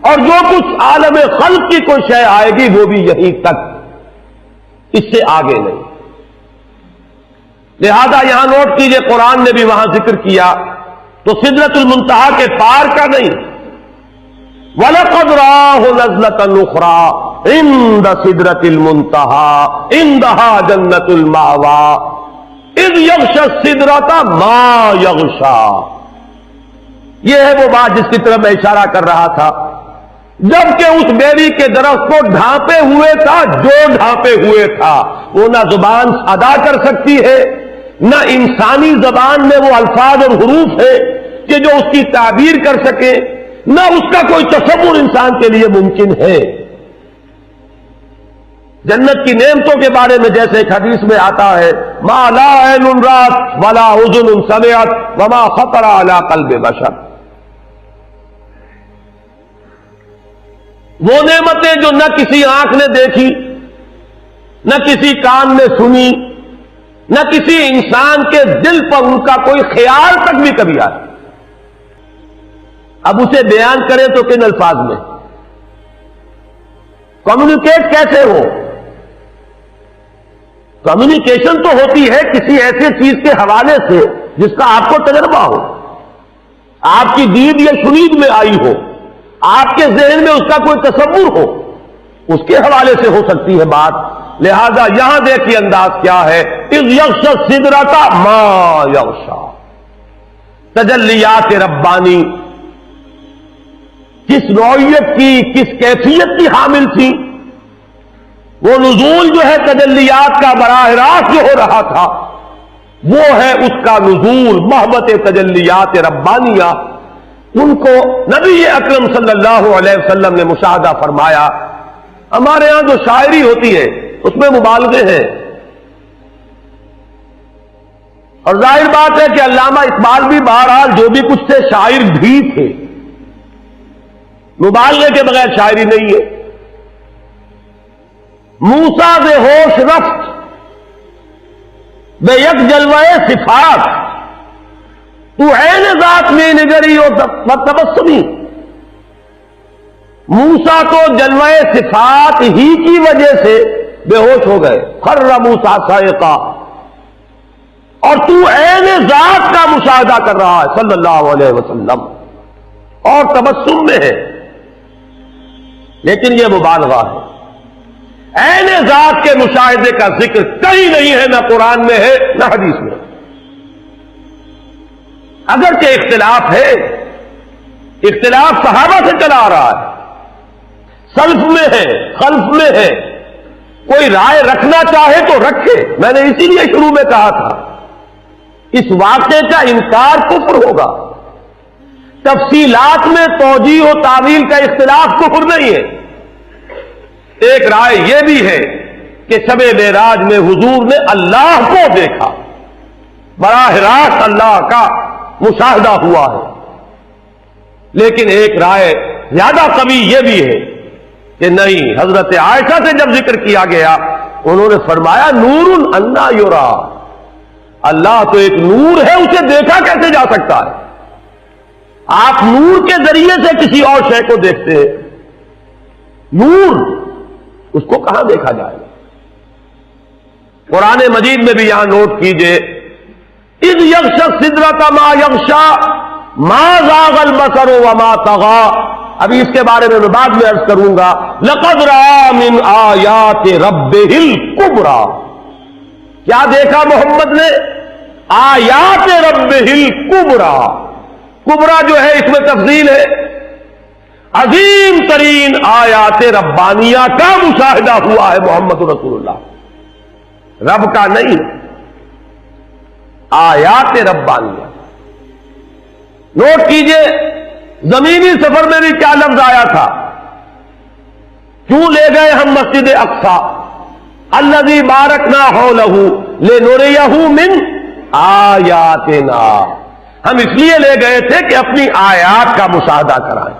اور جو کچھ عالم خلق کی کوئی شے آئے گی وہ بھی یہیں تک، اس سے آگے نہیں۔ لہذا یہاں نوٹ کیجئے، قرآن نے بھی وہاں ذکر کیا تو سدرۃ المنتہا کے پار کا نہیں، وَلَقَدْ رَآهُ نَزْلَةً أُخْرَىٰ عِندَ سِدْرَةِ الْمُنتَهَىٰ عِندَهَا جَنَّةُ الْمَأْوَىٰ إِذْ يَغْشَى السِّدْرَةَ مَا يَغْشَىٰ۔ یہ ہے وہ بات جس کی طرف میں اشارہ کر رہا تھا، جبکہ اس بیری کے درخت کو ڈھانپے ہوئے تھا، جو ڈھانپے ہوئے تھا وہ نہ زبان ادا کر سکتی ہے، نہ انسانی زبان میں وہ الفاظ اور حروف ہے کہ جو اس کی تعبیر کر سکے، نہ اس کا کوئی تصور انسان کے لیے ممکن ہے۔ جنت کی نعمتوں کے بارے میں جیسے ایک حدیث میں آتا ہے، ما لا عین رات ولا اذن سمعت وما خطر علی قلب بشر، وہ نعمتیں جو نہ کسی آنکھ نے دیکھی، نہ کسی کان نے سنی، نہ کسی انسان کے دل پر ان کا کوئی خیال تک بھی کبھی آیا۔ اب اسے بیان کریں تو کن الفاظ میں، کمیونیکیٹ کیسے ہو؟ کمیونیکیشن تو ہوتی ہے کسی ایسے چیز کے حوالے سے جس کا آپ کو تجربہ ہو، آپ کی دید یا شنید میں آئی ہو، آپ کے ذہن میں اس کا کوئی تصور ہو، اس کے حوالے سے ہو سکتی ہے بات۔ لہذا یہاں دیکھیے انداز کیا ہے، اذ یغشی السدرۃ ما یغشی، تجلیات ربانی کس نوعیت کی، کس کیفیت کی حامل تھی؟ وہ نزول جو ہے تجلیات کا براہ راست جو ہو رہا تھا، وہ ہے اس کا نزول محبت تجلیات ربانیہ۔ ان کو نبی اکرم صلی اللہ علیہ وسلم نے مشاہدہ فرمایا۔ ہمارے ہاں جو شاعری ہوتی ہے اس میں مبالغے ہیں، اور ظاہر بات ہے کہ علامہ اقبال بھی بہرحال جو بھی کچھ تھے شاعر بھی تھے، مبالغے کے بغیر شاعری نہیں ہے۔ موسیٰ بے ہوش رفت بے یک جلوہ صفات، تو عین ذات میں نگری و تبسمی۔ موسیٰ تو جلوہ صفات ہی کی وجہ سے بے ہوش ہو گئے، خر موسیٰ صاعقہ، اور تو عین ذات کا مشاہدہ کر رہا ہے صلی اللہ علیہ وسلم، اور تبسم میں ہے، لیکن یہ مبالغہ ہے۔ عین ذات کے مشاہدے کا ذکر کہیں نہیں ہے، نہ قرآن میں ہے نہ حدیث میں۔ اگرچہ اختلاف ہے، اختلاف صحابہ سے چلا آ رہا ہے، سلف میں ہے، خلف میں ہے، کوئی رائے رکھنا چاہے تو رکھے۔ میں نے اسی لیے شروع میں کہا تھا اس واقعے کا انکار کفر ہوگا، تفصیلات میں توجیہ و تعویل کا اختلاف کفر نہیں ہے۔ ایک رائے یہ بھی ہے کہ شب معراج میں حضور نے اللہ کو دیکھا، براہ راست اللہ کا مشاہدہ ہوا ہے، لیکن ایک رائے زیادہ قوی یہ بھی ہے کہ نہیں، حضرت عائشہ سے جب ذکر کیا گیا انہوں نے فرمایا نور انا یرا، اللہ تو ایک نور ہے، اسے دیکھا کیسے جا سکتا ہے؟ آپ نور کے ذریعے سے کسی اور شے کو دیکھتے ہیں، نور اس کو کہاں دیکھا جائے گا؟ قرآن مجید میں بھی یہاں نوٹ کیجئے، اذ یغشی السدرۃ ما یغشی ما زاغ البصر وما طغی، ابھی اس کے بارے میں بعد میں عرض کروں گا۔ لقد رأى من آیات ربہ الکبریٰ، کیا دیکھا محمد نے؟ آیات ربہ الکبریٰ، کبریٰ جو ہے اس میں تفضیل ہے، عظیم ترین آیات ربانیہ کا مشاہدہ ہوا ہے محمد رسول اللہ، رب کا نہیں، آیات ربانیہ۔ نوٹ کیجئے زمینی سفر میں بھی کیا لفظ آیا تھا، کیوں لے گئے ہم مسجد اقصی، الذی بارکنا حولہ لنریہ من آیاتنا، ہم اس لیے لے گئے تھے کہ اپنی آیات کا مشاہدہ کرائیں۔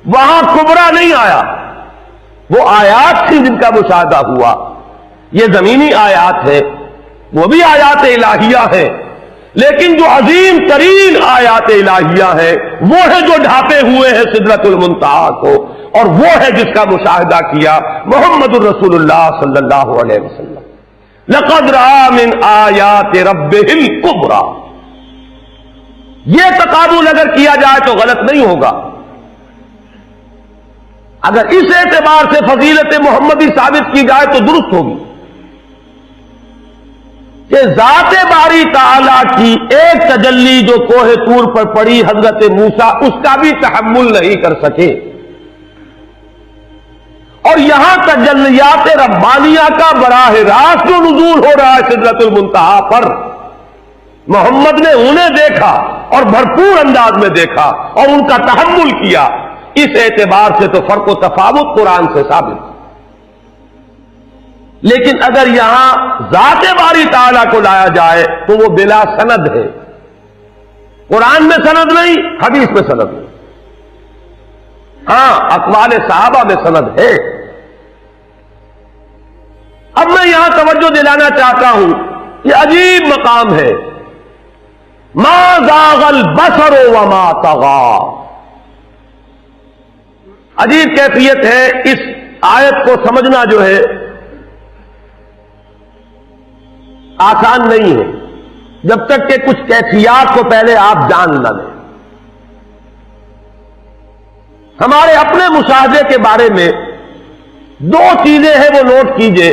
وہاں کبریٰ نہیں آیا، وہ آیات تھی جن کا مشاہدہ ہوا۔ یہ زمینی آیات ہے، وہ بھی آیات الہیہ ہے، لیکن جو عظیم ترین آیات الہیہ ہیں وہ ہے جو ڈھانپے ہوئے ہیں سدرۃ المنتہا کو، اور وہ ہے جس کا مشاہدہ کیا محمد الرسول اللہ صلی اللہ علیہ وسلم۔ لقد رأى من آیات ربہ الکبریٰ، یہ تقابل اگر کیا جائے تو غلط نہیں ہوگا۔ اگر اس اعتبار سے فضیلت محمدی ثابت کی جائے تو درست ہوگی کہ ذات باری تعالی کی ایک تجلی جو کوہ طور پر پڑی حضرت موسیٰ، اس کا بھی تحمل نہیں کر سکے، اور یہاں تجلیات ربانیہ کا براہ راست جو نزول ہو رہا ہے سدرۃ المنتہا پر، محمد نے انہیں دیکھا اور بھرپور انداز میں دیکھا اور ان کا تحمل کیا، اس اعتبار سے تو فرق و تفاوت قرآن سے ثابت۔ لیکن اگر یہاں ذات باری تعالیٰ کو لایا جائے تو وہ بلا سند ہے، قرآن میں سند نہیں، حدیث میں سند نہیں، ہاں اقوال صحابہ میں سند ہے۔ اب میں یہاں توجہ دلانا چاہتا ہوں، یہ عجیب مقام ہے، ما زاغ البصر وما طغى، عجیب کیفیت ہے۔ اس آیت کو سمجھنا جو ہے آسان نہیں ہے جب تک کہ کچھ کیفیات کو پہلے آپ جان نہ لیں۔ ہمارے اپنے مشاہدے کے بارے میں دو چیزیں ہیں، وہ نوٹ کیجئے۔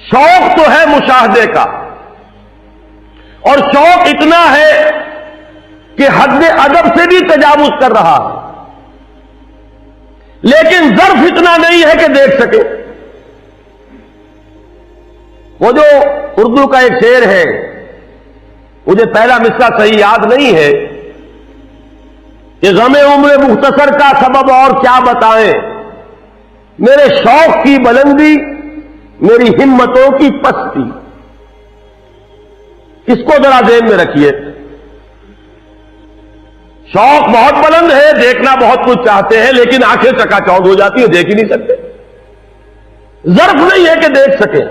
شوق تو ہے مشاہدے کا، اور شوق اتنا ہے کہ حد ادب سے بھی تجاوز کر رہا ہے، لیکن ظرف اتنا نہیں ہے کہ دیکھ سکے۔ وہ جو اردو کا ایک شعر ہے، مجھے پہلا مصرع صحیح یاد نہیں ہے، کہ غم عمر مختصر کا سبب اور کیا بتائیں، میرے شوق کی بلندی میری ہمتوں کی پستی۔ اس کو ذرا ذہن میں رکھیے، شوق بہت بلند ہے، دیکھنا بہت کچھ چاہتے ہیں، لیکن آنکھیں چکا چوندھ ہو جاتی ہیں، دیکھ ہی نہیں سکتے۔ ظرف نہیں ہے کہ دیکھ سکیں،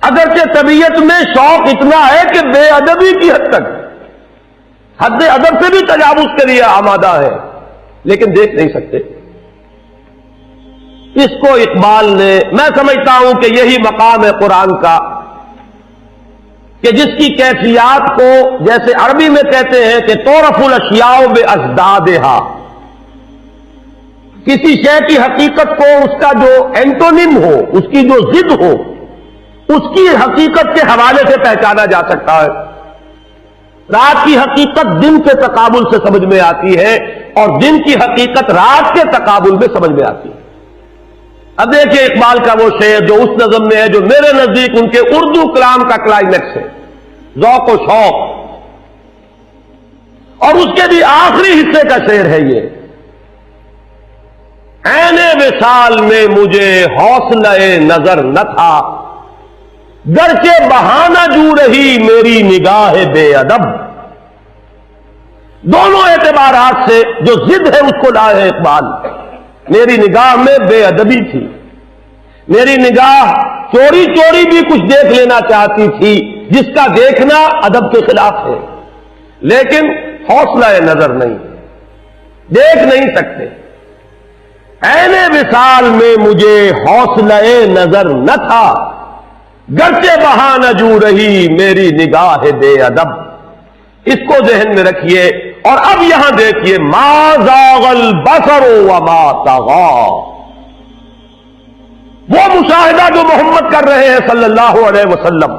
اگرچہ طبیعت میں شوق اتنا ہے کہ بے ادبی کی حد تک، حد ادب سے بھی تجاوز کے لیے آمادہ ہے، لیکن دیکھ نہیں سکتے۔ اس کو اقبال نے، میں سمجھتا ہوں کہ یہی مقام ہے قرآن کا، کہ جس کی کیفیات کو جیسے عربی میں کہتے ہیں کہ تعرف الاشیاء بازدادہا، کسی شے کی حقیقت کو اس کا جو اینٹونیم ہو، اس کی جو ضد ہو، اس کی حقیقت کے حوالے سے پہچانا جا سکتا ہے۔ رات کی حقیقت دن کے تقابل سے سمجھ میں آتی ہے، اور دن کی حقیقت رات کے تقابل میں سمجھ میں آتی ہے۔ اب دیکھیے اقبال کا وہ شعر جو اس نظم میں ہے، جو میرے نزدیک ان کے اردو کلام کا کلائمیکس ہے، ذوق و شوق، اور اس کے بھی آخری حصے کا شعر ہے یہ، عین وصال میں مجھے حوصلہ نظر نہ تھا، گرچہ بہانہ جو رہی میری نگاہ بے ادب۔ دونوں اعتبارات سے جو ضد ہے اس کو لائے ہے اقبال۔ میری نگاہ میں بے ادبی تھی، میری نگاہ چوری چوری بھی کچھ دیکھ لینا چاہتی تھی، جس کا دیکھنا ادب کے خلاف ہے، لیکن حوصلہ نظر نہیں، دیکھ نہیں سکتے۔ عین وصال میں مجھے حوصلہ نظر نہ تھا، گرچہ بہانہ جو رہی میری نگاہ بے ادب۔ اس کو ذہن میں رکھیے، اور اب یہاں دیکھیے، ما زاغ البصر وما طغى، وہ مشاہدہ جو محمد کر رہے ہیں صلی اللہ علیہ وسلم،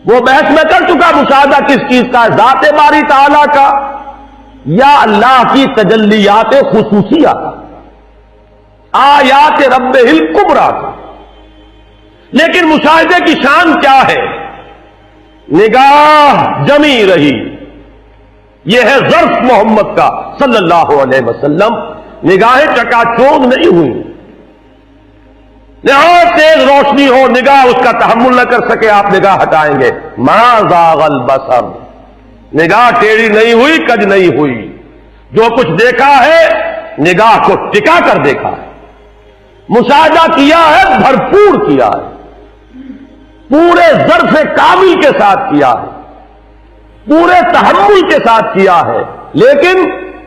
وہ بحث میں کر چکا، مشاہدہ کس چیز کا ہے، ذات باری تعالیٰ کا یا اللہ کی تجلیات خصوصیہ کا، آیات رب الکبریٰ کا۔ لیکن مشاہدے کی شان کیا ہے؟ نگاہ جمی رہی، یہ ہے ظرف محمد کا صلی اللہ علیہ وسلم، نگاہیں چکا چوند نہیں ہوئی، نہایت تیز روشنی ہو، نگاہ اس کا تحمل نہ کر سکے، آپ نگاہ ہٹائیں گے۔ ما زاغ البصر، نگاہ ٹیڑھی نہیں ہوئی، کج نہیں ہوئی، جو کچھ دیکھا ہے نگاہ کو ٹکا کر دیکھا ہے، مشاہدہ کیا ہے، بھرپور کیا ہے۔ پورے ظرف کامل کے ساتھ کیا ہے، پورے تحمل کے ساتھ کیا ہے، لیکن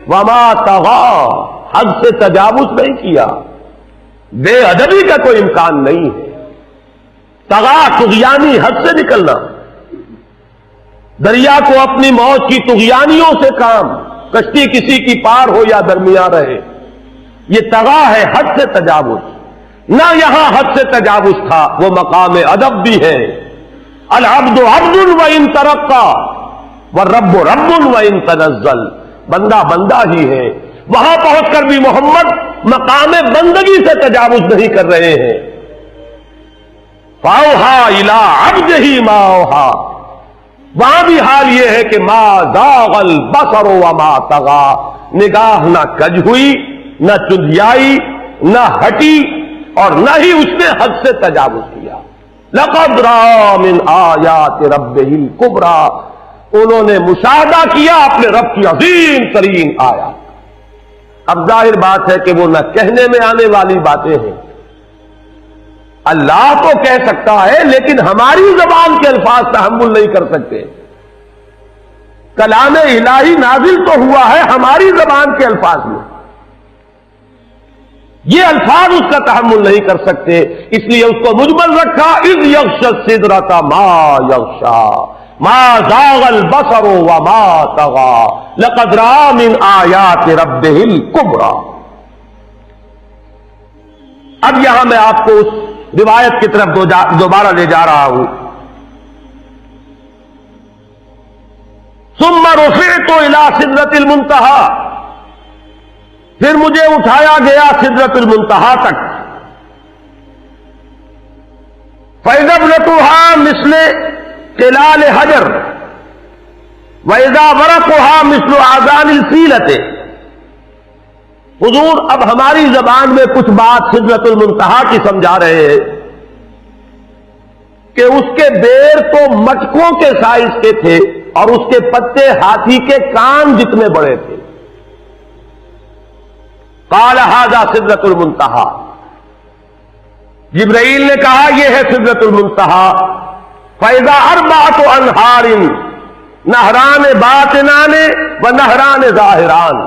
وما طغا، حد سے تجاوز نہیں کیا، بے ادبی کا کوئی امکان نہیں ہے۔ طغا طغیانی، حد سے نکلنا، دریا کو اپنی موت کی طغیانیوں سے کام، کشتی کسی کی پار ہو یا درمیان رہے، یہ طغا ہے، حد سے تجاوز۔ نہ یہاں حد سے تجاوز تھا، وہ مقام ادب بھی ہے۔ العبد عبد وان ترقى والرب رب وان تنزل، بندہ بندہ ہی ہے، وہاں پہنچ کر بھی محمد مقام بندگی سے تجاوز نہیں کر رہے ہیں۔ فاوحى الى عبده ما اوحى، وہاں بھی حال یہ ہے کہ ما زاغ البصر وما طغى، نگاہ نہ کج ہوئی، نہ چندیائی، نہ ہٹی، اور نہ ہی اس نے حد سے تجاوز کیا۔ لقد رأى من آیات ربہ الکبریٰ، انہوں نے مشاہدہ کیا اپنے رب کی عظیم ترین آیات۔ اب ظاہر بات ہے کہ وہ نہ کہنے میں آنے والی باتیں ہیں، اللہ تو کہہ سکتا ہے لیکن ہماری زبان کے الفاظ تحمل نہیں کر سکتے۔ کلام الہی نازل تو ہوا ہے ہماری زبان کے الفاظ میں، یہ الفاظ اس کا تحمل نہیں کر سکتے، اس لیے اس کو مجمل رکھا۔ اذ یغشی السدرۃ ما یغشی ما زاغ البصر وما طغى لقد رأى من آیات ربہ الکبریٰ۔ اب یہاں میں آپ کو اس روایت کی طرف دوبارہ لے جا رہا ہوں۔ ثم رفعت الى سدرۃ المنتہی، پھر مجھے اٹھایا گیا سدرۃ المنتہا تک۔ فَإِذَا ابْنَتُهَا مِثْلُ قِلَالِ حَجَرٍ وَإِذَا وَرَقُهَا مِثْلُ آذَانِ الْفِيلَةِ۔ حضور اب ہماری زبان میں کچھ بات سدرۃ المنتہا کی سمجھا رہے ہیں کہ اس کے بیر تو مٹکوں کے سائز کے تھے اور اس کے پتے ہاتھی کے کان جتنے بڑے تھے۔ قال ھذا سدرۃ المنتہا، جبرائیل نے کہا یہ ہے سدرۃ المنتہا۔ فَإِذَا أَرْبَعَةُ أَنْهَارٍ نہران باطنان و نہران ظاہران،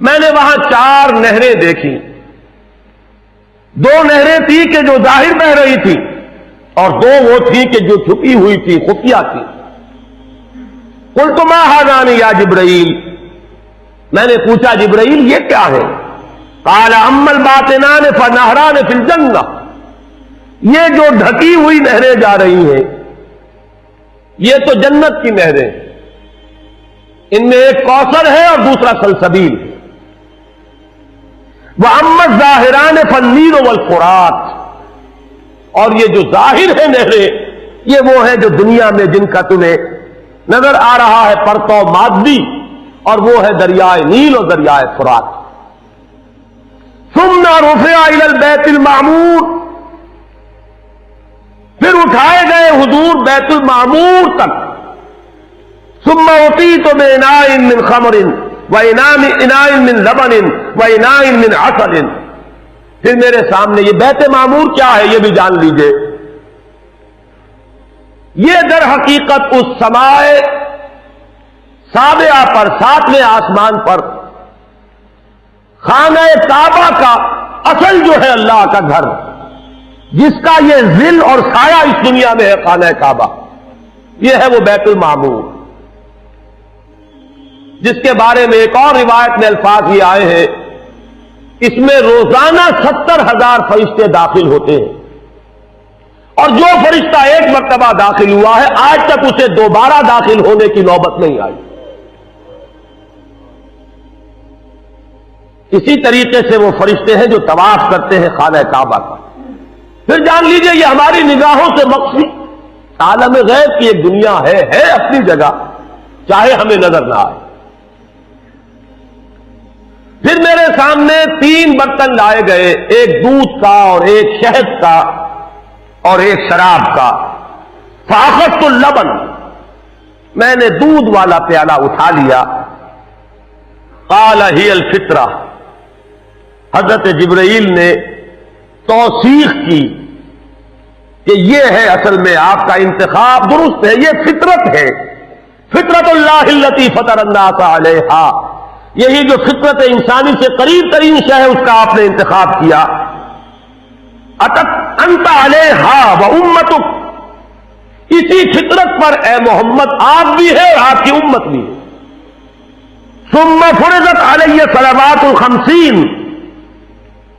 میں نے وہاں 4 نہریں دیکھی، 2 نہریں تھی کہ جو ظاہر بہ رہی تھی اور 2 وہ تھی کہ جو چھپی ہوئی تھی، خفیہ تھی۔ قلت ما ھذان یا جبرائیل، میں نے پوچھا جبرائیل یہ کیا ہے؟ قال اما الباطنان فنہران فی الجنہ، یہ جو ڈھکی ہوئی نہریں جا رہی ہیں یہ تو جنت کی نہریں، ان میں ایک کوثر ہے اور دوسرا سلسبیل ہے۔ واما الظاہران فالنیل والفرات، اور یہ جو ظاہر ہے نہریں یہ وہ ہیں جو دنیا میں جن کا تمہیں نظر آ رہا ہے پرتو مادی، اور وہ ہے دریائے نیل اور دریائے فرات۔ ثم رفع الى البیت المعمور، پھر اٹھائے گئے حضور بیت المعمور تک۔ ثم اعطیت باناء من خمر واناء من لبن واناء من عسل، پھر میرے سامنے یہ بیت معمور کیا ہے یہ بھی جان لیجئے۔ یہ در حقیقت اس سمائے سابعہ پر، 7ویں آسمان پر، خانہ کعبہ کا اصل جو ہے اللہ کا گھر، جس کا یہ ظل اور سایہ اس دنیا میں ہے، خانہ کعبہ، یہ ہے وہ بیت المعمور، جس کے بارے میں ایک اور روایت میں الفاظ یہ آئے ہیں، اس میں روزانہ 70,000 فرشتے داخل ہوتے ہیں، اور جو فرشتہ ایک مرتبہ داخل ہوا ہے آج تک اسے دوبارہ داخل ہونے کی نوبت نہیں آئی۔ اسی طریقے سے وہ فرشتے ہیں جو طواف کرتے ہیں خانہ کعبہ کا۔ پھر جان لیجئے یہ ہماری نگاہوں سے مخفی عالم غیب کی ایک دنیا ہے اپنی جگہ، چاہے ہمیں نظر نہ آئے۔ پھر میرے سامنے 3 برتن لائے گئے، ایک دودھ کا اور ایک شہد کا اور ایک شراب کا۔ فاخذت اللبن، میں نے دودھ والا پیالہ اٹھا لیا۔ قال ہی الفطرہ، حضرت جبرائیل نے توثیق کی کہ یہ ہے اصل میں آپ کا انتخاب درست ہے، یہ فطرت ہے، فطرت اللہ التی فطر الناس علیہا، یہی جو فطرت انسانی سے قریب ترین شے ہے اس کا آپ نے انتخاب کیا۔ اتت انت علیہا و امتک، اسی فطرت پر اے محمد آپ بھی ہے اور آپ کی امت بھی ہے۔ ثم فرضت علی صلوات الخمسین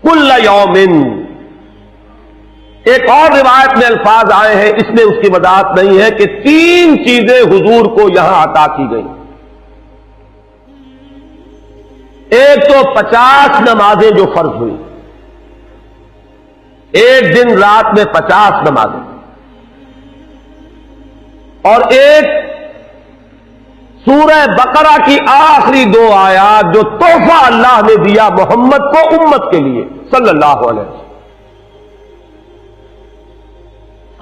کل یوم، ایک اور روایت میں الفاظ آئے ہیں، اس میں اس کی وضاحت نہیں ہے کہ 3 چیزیں حضور کو یہاں عطا کی گئی۔ ایک تو 50 نمازیں جو فرض ہوئی، ایک دن رات میں 50 نمازیں، اور ایک سورہ بقرہ کی آخری 2 آیات جو تحفہ اللہ نے دیا محمد کو امت کے لیے صلی اللہ علیہ وسلم۔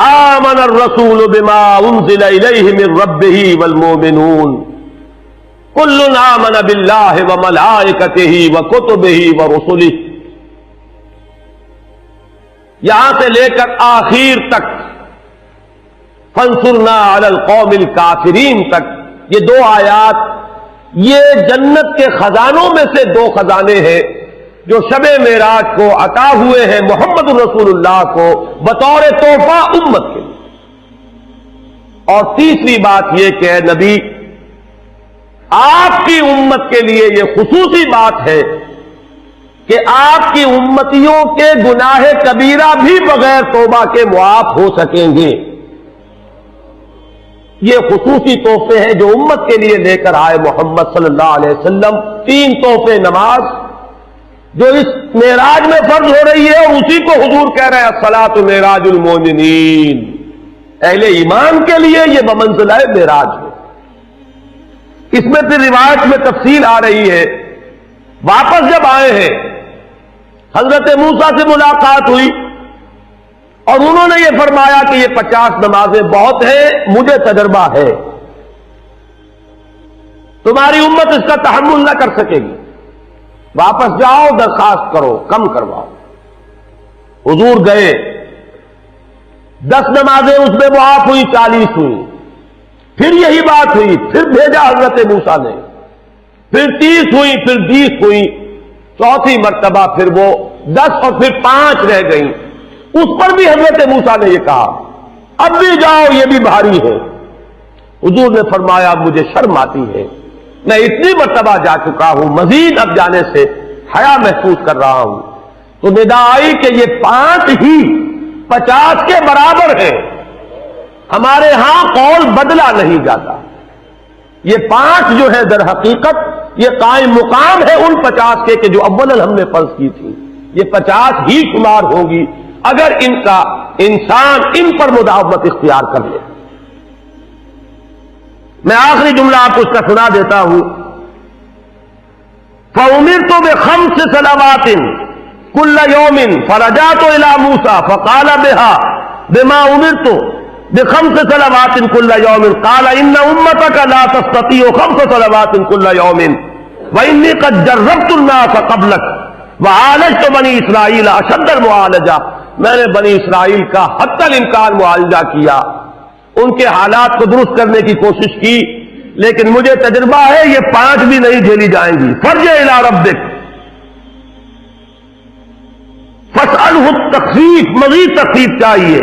آمن الرسول بما انزل الیہ من ربہ والمؤمنون کل آمن باللہ وملائکتہ وکتبہ ورسلہ، یہاں سے لے کر آخر تک فانصرنا علی القوم الکافرین تک، یہ 2 آیات یہ جنت کے خزانوں میں سے 2 خزانے ہیں جو شب معراج کو عطا ہوئے ہیں محمد رسول اللہ کو بطور تحفہ امت کے لیے۔ اور تیسری بات یہ کہ اے نبی آپ کی امت کے لیے یہ خصوصی بات ہے کہ آپ کی امتیوں کے گناہ کبیرہ بھی بغیر توبہ کے معاف ہو سکیں گے۔ یہ خصوصی تحفے ہیں جو امت کے لیے لے کر آئے محمد صلی اللہ علیہ وسلم۔ 3 تحفے، نماز جو اس معراج میں فرض ہو رہی ہے اور اسی کو حضور کہہ رہے ہیں الصلاۃ معراج المومنین، اہل ایمان کے لیے یہ بمنزلہ معراج ہے۔ اس میں پھر روایت میں تفصیل آ رہی ہے، واپس جب آئے ہیں حضرت موسیٰ سے ملاقات ہوئی اور انہوں نے یہ فرمایا کہ یہ 50 نمازیں بہت ہیں، مجھے تجربہ ہے، تمہاری امت اس کا تحمل نہ کر سکے گی، واپس جاؤ درخواست کرو کم کرواؤ۔ حضور گئے، 10 نمازیں اس میں معاف ہوئی، 40 ہوئی، پھر یہی بات ہوئی، پھر بھیجا حضرت موسیٰ نے، پھر 30 ہوئی، پھر 20 ہوئی، چوتھی مرتبہ پھر وہ 10 اور پھر 5 رہ گئیں۔ اس پر بھی حضرت موسیٰ نے یہ کہا اب بھی جاؤ، یہ بھی بھاری ہے۔ حضور نے فرمایا مجھے شرم آتی ہے، میں اتنی مرتبہ جا چکا ہوں، مزید اب جانے سے حیا محسوس کر رہا ہوں۔ تو ندا آئی کہ یہ 5 ہی 50 کے برابر ہے، ہمارے ہاں قول بدلا نہیں جاتا۔ یہ 5 جو ہے در حقیقت یہ قائم مقام ہے ان 50 کے کہ جو اولاً ہم نے فرض کی تھی، یہ 50 ہی شمار ہوگی اگر ان کا انسان ان پر مداومت اختیار کر لے۔ میں آخری جملہ آپ کو اس کا سنا دیتا ہوں، فَأُمِرْتُ بِخَمْسِ صَلَوَاتٍ كُلَّ يَوْمٍ فَرَجَعْتُ إِلَى مُوسَىٰ فَقَالَ بِهَا بِمَا أُمِرْتُ بِخَمْسِ صَلَوَاتٍ كُلَّ يَوْمٍ قَالَ إِنَّ أُمَّتَكَ لَا تَسْتَطِيعُ 5 صَلَوَاتٍ كُلَّ يَوْمٍ وَإِنِّي قَدْ جَرَّبْتُ النَّاسَ قَبْلَكَ وَعَالَجْتُ بَنِي إِسْرَائِيلَ أَشَدَّ الْمُعَالَجَةِ، میں نے بنی اسرائیل کا حتی الامکان معالجہ کیا، ان کے حالات کو درست کرنے کی کوشش کی، لیکن مجھے تجربہ ہے یہ 5 بھی نہیں جھیلی جائیں گی۔ فَارْجِعْ إِلَىٰ رَبِّكَ فَاسْأَلْهُ التَّخْفِيفَ، مزید تخفیف چاہیے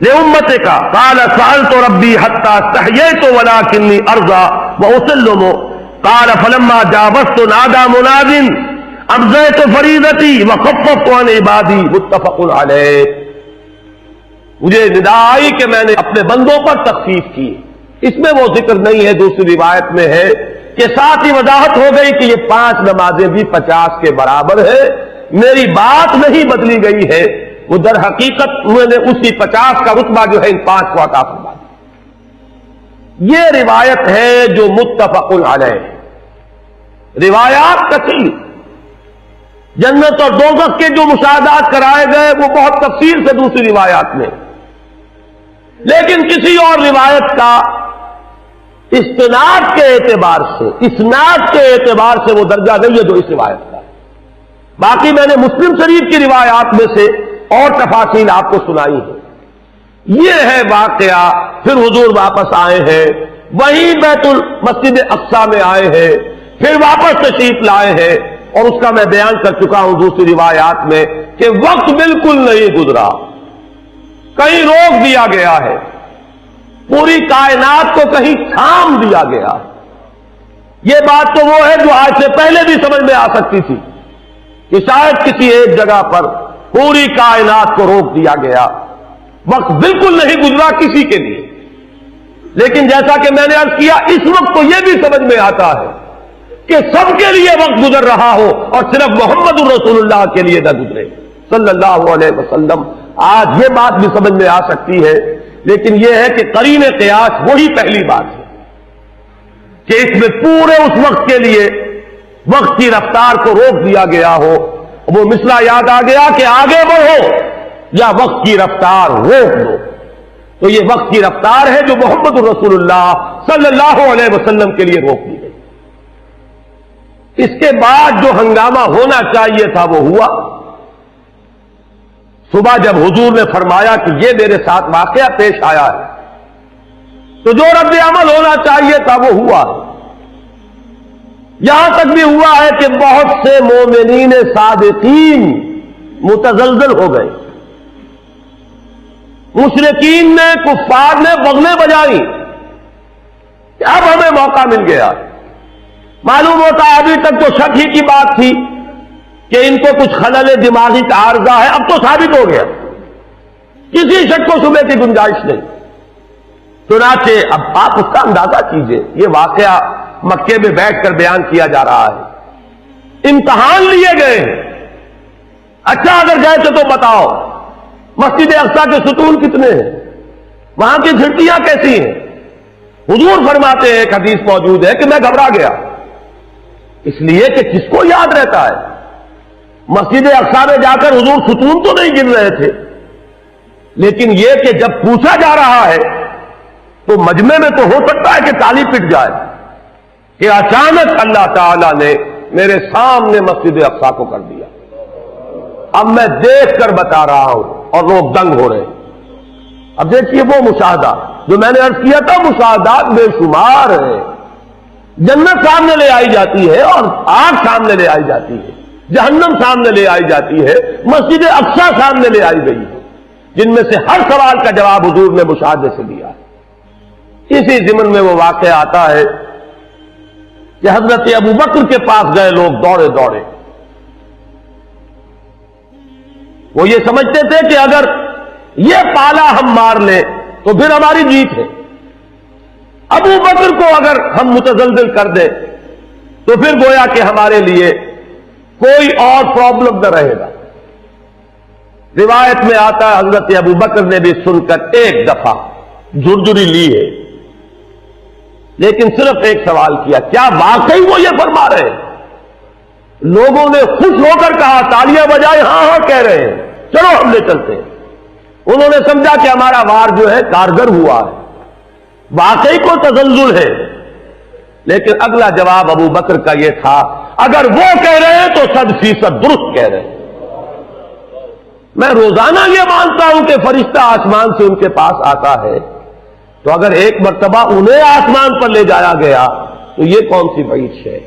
لِأُمَّتِكَ قَالَ سَأَلْتُ رَبِّي حَتَّىٰ اسْتَحْيَيْتُ وَلَٰكِنِّي أَرْضَىٰ وَأُسِلُّمُ قَالَ فَلَمَّا جَاوَزْتُ نَادَىٰ مُنَادٍ أَبْدَيْتُ فَرِيضَتِي وَخَفَّفْتُ عَنْ عِبَادِي متفق علیہ۔ مجھے ندا آئی کہ میں نے اپنے بندوں پر تخفیف کی، اس میں وہ ذکر نہیں ہے، دوسری روایت میں ہے کہ ساتھ ہی وضاحت ہو گئی کہ یہ 5 نمازیں بھی 50 کے برابر ہے، میری بات نہیں بدلی گئی ہے، وہ در حقیقت میں نے اسی 50 کا رتبہ جو ہے ان 5 کو عطا فرما دیا۔ یہ روایت ہے جو متفق علیہ، روایات کثیر، جنت اور دوزخ کے جو مشاہدات کرائے گئے وہ بہت تفصیل سے دوسری روایات میں، لیکن کسی اور روایت کا استناد کے اعتبار سے، اسناد کے اعتبار سے وہ درجہ نہیں ہے جو اس روایت کا۔ باقی میں نے مسلم شریف کی روایات میں سے اور تفاصیل آپ کو سنائی ہے۔ یہ ہے واقعہ. پھر حضور واپس آئے ہیں, وہیں مسجد اقصی میں آئے ہیں, پھر واپس تشریف لائے ہیں, اور اس کا میں بیان کر چکا ہوں دوسری روایات میں کہ وقت بالکل نہیں گزرا, کہیں روک دیا گیا ہے, پوری کائنات کو کہیں تھام دیا گیا. یہ بات تو وہ ہے جو آج سے پہلے بھی سمجھ میں آ سکتی تھی کہ شاید کسی ایک جگہ پر پوری کائنات کو روک دیا گیا, وقت بالکل نہیں گزرا کسی کے لیے. لیکن جیسا کہ میں نے عرض کیا, اس وقت تو یہ بھی سمجھ میں آتا ہے کہ سب کے لیے وقت گزر رہا ہو اور صرف محمد رسول اللہ کے لیے نہ گزرے صلی اللہ علیہ وسلم. آج یہ بات بھی سمجھ میں آ سکتی ہے, لیکن یہ ہے کہ قرین قیاس وہی پہلی بات ہے کہ اس میں پورے اس وقت کے لیے وقت کی رفتار کو روک دیا گیا ہو. وہ مسئلہ یاد آ گیا کہ آگے بڑھو یا وقت کی رفتار روک دو. تو یہ وقت کی رفتار ہے جو محمد رسول اللہ صلی اللہ علیہ وسلم کے لیے روک دی گئی. اس کے بعد جو ہنگامہ ہونا چاہیے تھا وہ ہوا. صبح جب حضور نے فرمایا کہ یہ میرے ساتھ واقعہ پیش آیا ہے, تو جو رد عمل ہونا چاہیے تھا وہ ہوا. یہاں تک بھی ہوا ہے کہ بہت سے مومنین صادقین متزلزل ہو گئے. مشرکین نے, کفار نے بغلیں بجائی کہ اب ہمیں موقع مل گیا. معلوم ہوتا ہے ابھی تک تو شک ہی کی بات تھی کہ ان کو کچھ خلل دماغی کا عارضہ ہے, اب تو ثابت ہو گیا, کسی شک کو شبے کی گنجائش نہیں. چنانچہ اب آپ اس کا اندازہ کیجئے, یہ واقعہ مکے میں بیٹھ کر بیان کیا جا رہا ہے, امتحان لیے گئے ہیں. اچھا اگر گئے تھے تو بتاؤ مسجد اقصی کے ستون کتنے ہیں, وہاں کی کھڑکیاں کیسی ہیں؟ حضور فرماتے ہیں, ایک حدیث موجود ہے کہ میں گھبرا گیا, اس لیے کہ کس کو یاد رہتا ہے. مسجد اقصی میں جا کر حضور ستون تو نہیں گن رہے تھے, لیکن یہ کہ جب پوچھا جا رہا ہے تو مجمع میں تو ہو سکتا ہے کہ تالی پٹ جائے کہ اچانک اللہ تعالی نے میرے سامنے مسجد اقصی کو کر دیا. اب میں دیکھ کر بتا رہا ہوں اور لوگ دنگ ہو رہے ہیں. اب دیکھیے وہ مشاہدہ جو میں نے عرض کیا تھا, مشاہدات بے شمار ہیں. جنت سامنے لے آئی جاتی ہے اور آگ سامنے لے آئی جاتی ہے, جہنم سامنے لے آئی جاتی ہے, مسجد اقصی سامنے لے آئی گئی ہے, جن میں سے ہر سوال کا جواب حضور نے مشاہدے سے دیا ہے. اسی ضمن میں وہ واقعہ آتا ہے کہ حضرت ابو بکر کے پاس گئے لوگ دوڑے دوڑے. وہ یہ سمجھتے تھے کہ اگر یہ پالا ہم مار لیں تو پھر ہماری جیت ہے. ابو بکر کو اگر ہم متزلزل کر دیں تو پھر گویا کہ ہمارے لیے کوئی اور پرابلم نہ رہے گا. روایت میں آتا ہے حضرت ابو بکر نے بھی سن کر ایک دفعہ جھرجھری لی ہے, لیکن صرف ایک سوال کیا, کیا واقعی وہ یہ فرما رہے ہیں؟ لوگوں نے خوش ہو کر کہا, تالیاں بجائے, ہاں ہاں کہہ رہے ہیں, چلو ہم لے چلتے ہیں. انہوں نے سمجھا کہ ہمارا وار جو ہے کارگر ہوا ہے, واقعی کو تزلزل ہے. لیکن اگلا جواب ابو بکر کا یہ تھا, اگر وہ کہہ رہے ہیں تو 100% درست کہہ رہے ہیں. میں روزانہ یہ مانتا ہوں کہ فرشتہ آسمان سے ان کے پاس آتا ہے, تو اگر ایک مرتبہ انہیں آسمان پر لے جایا گیا تو یہ کون سی بعید ہے؟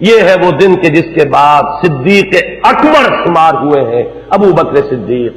یہ ہے وہ دن کہ جس کے بعد صدیق اکبر شمار ہوئے ہیں ابو بکر صدیق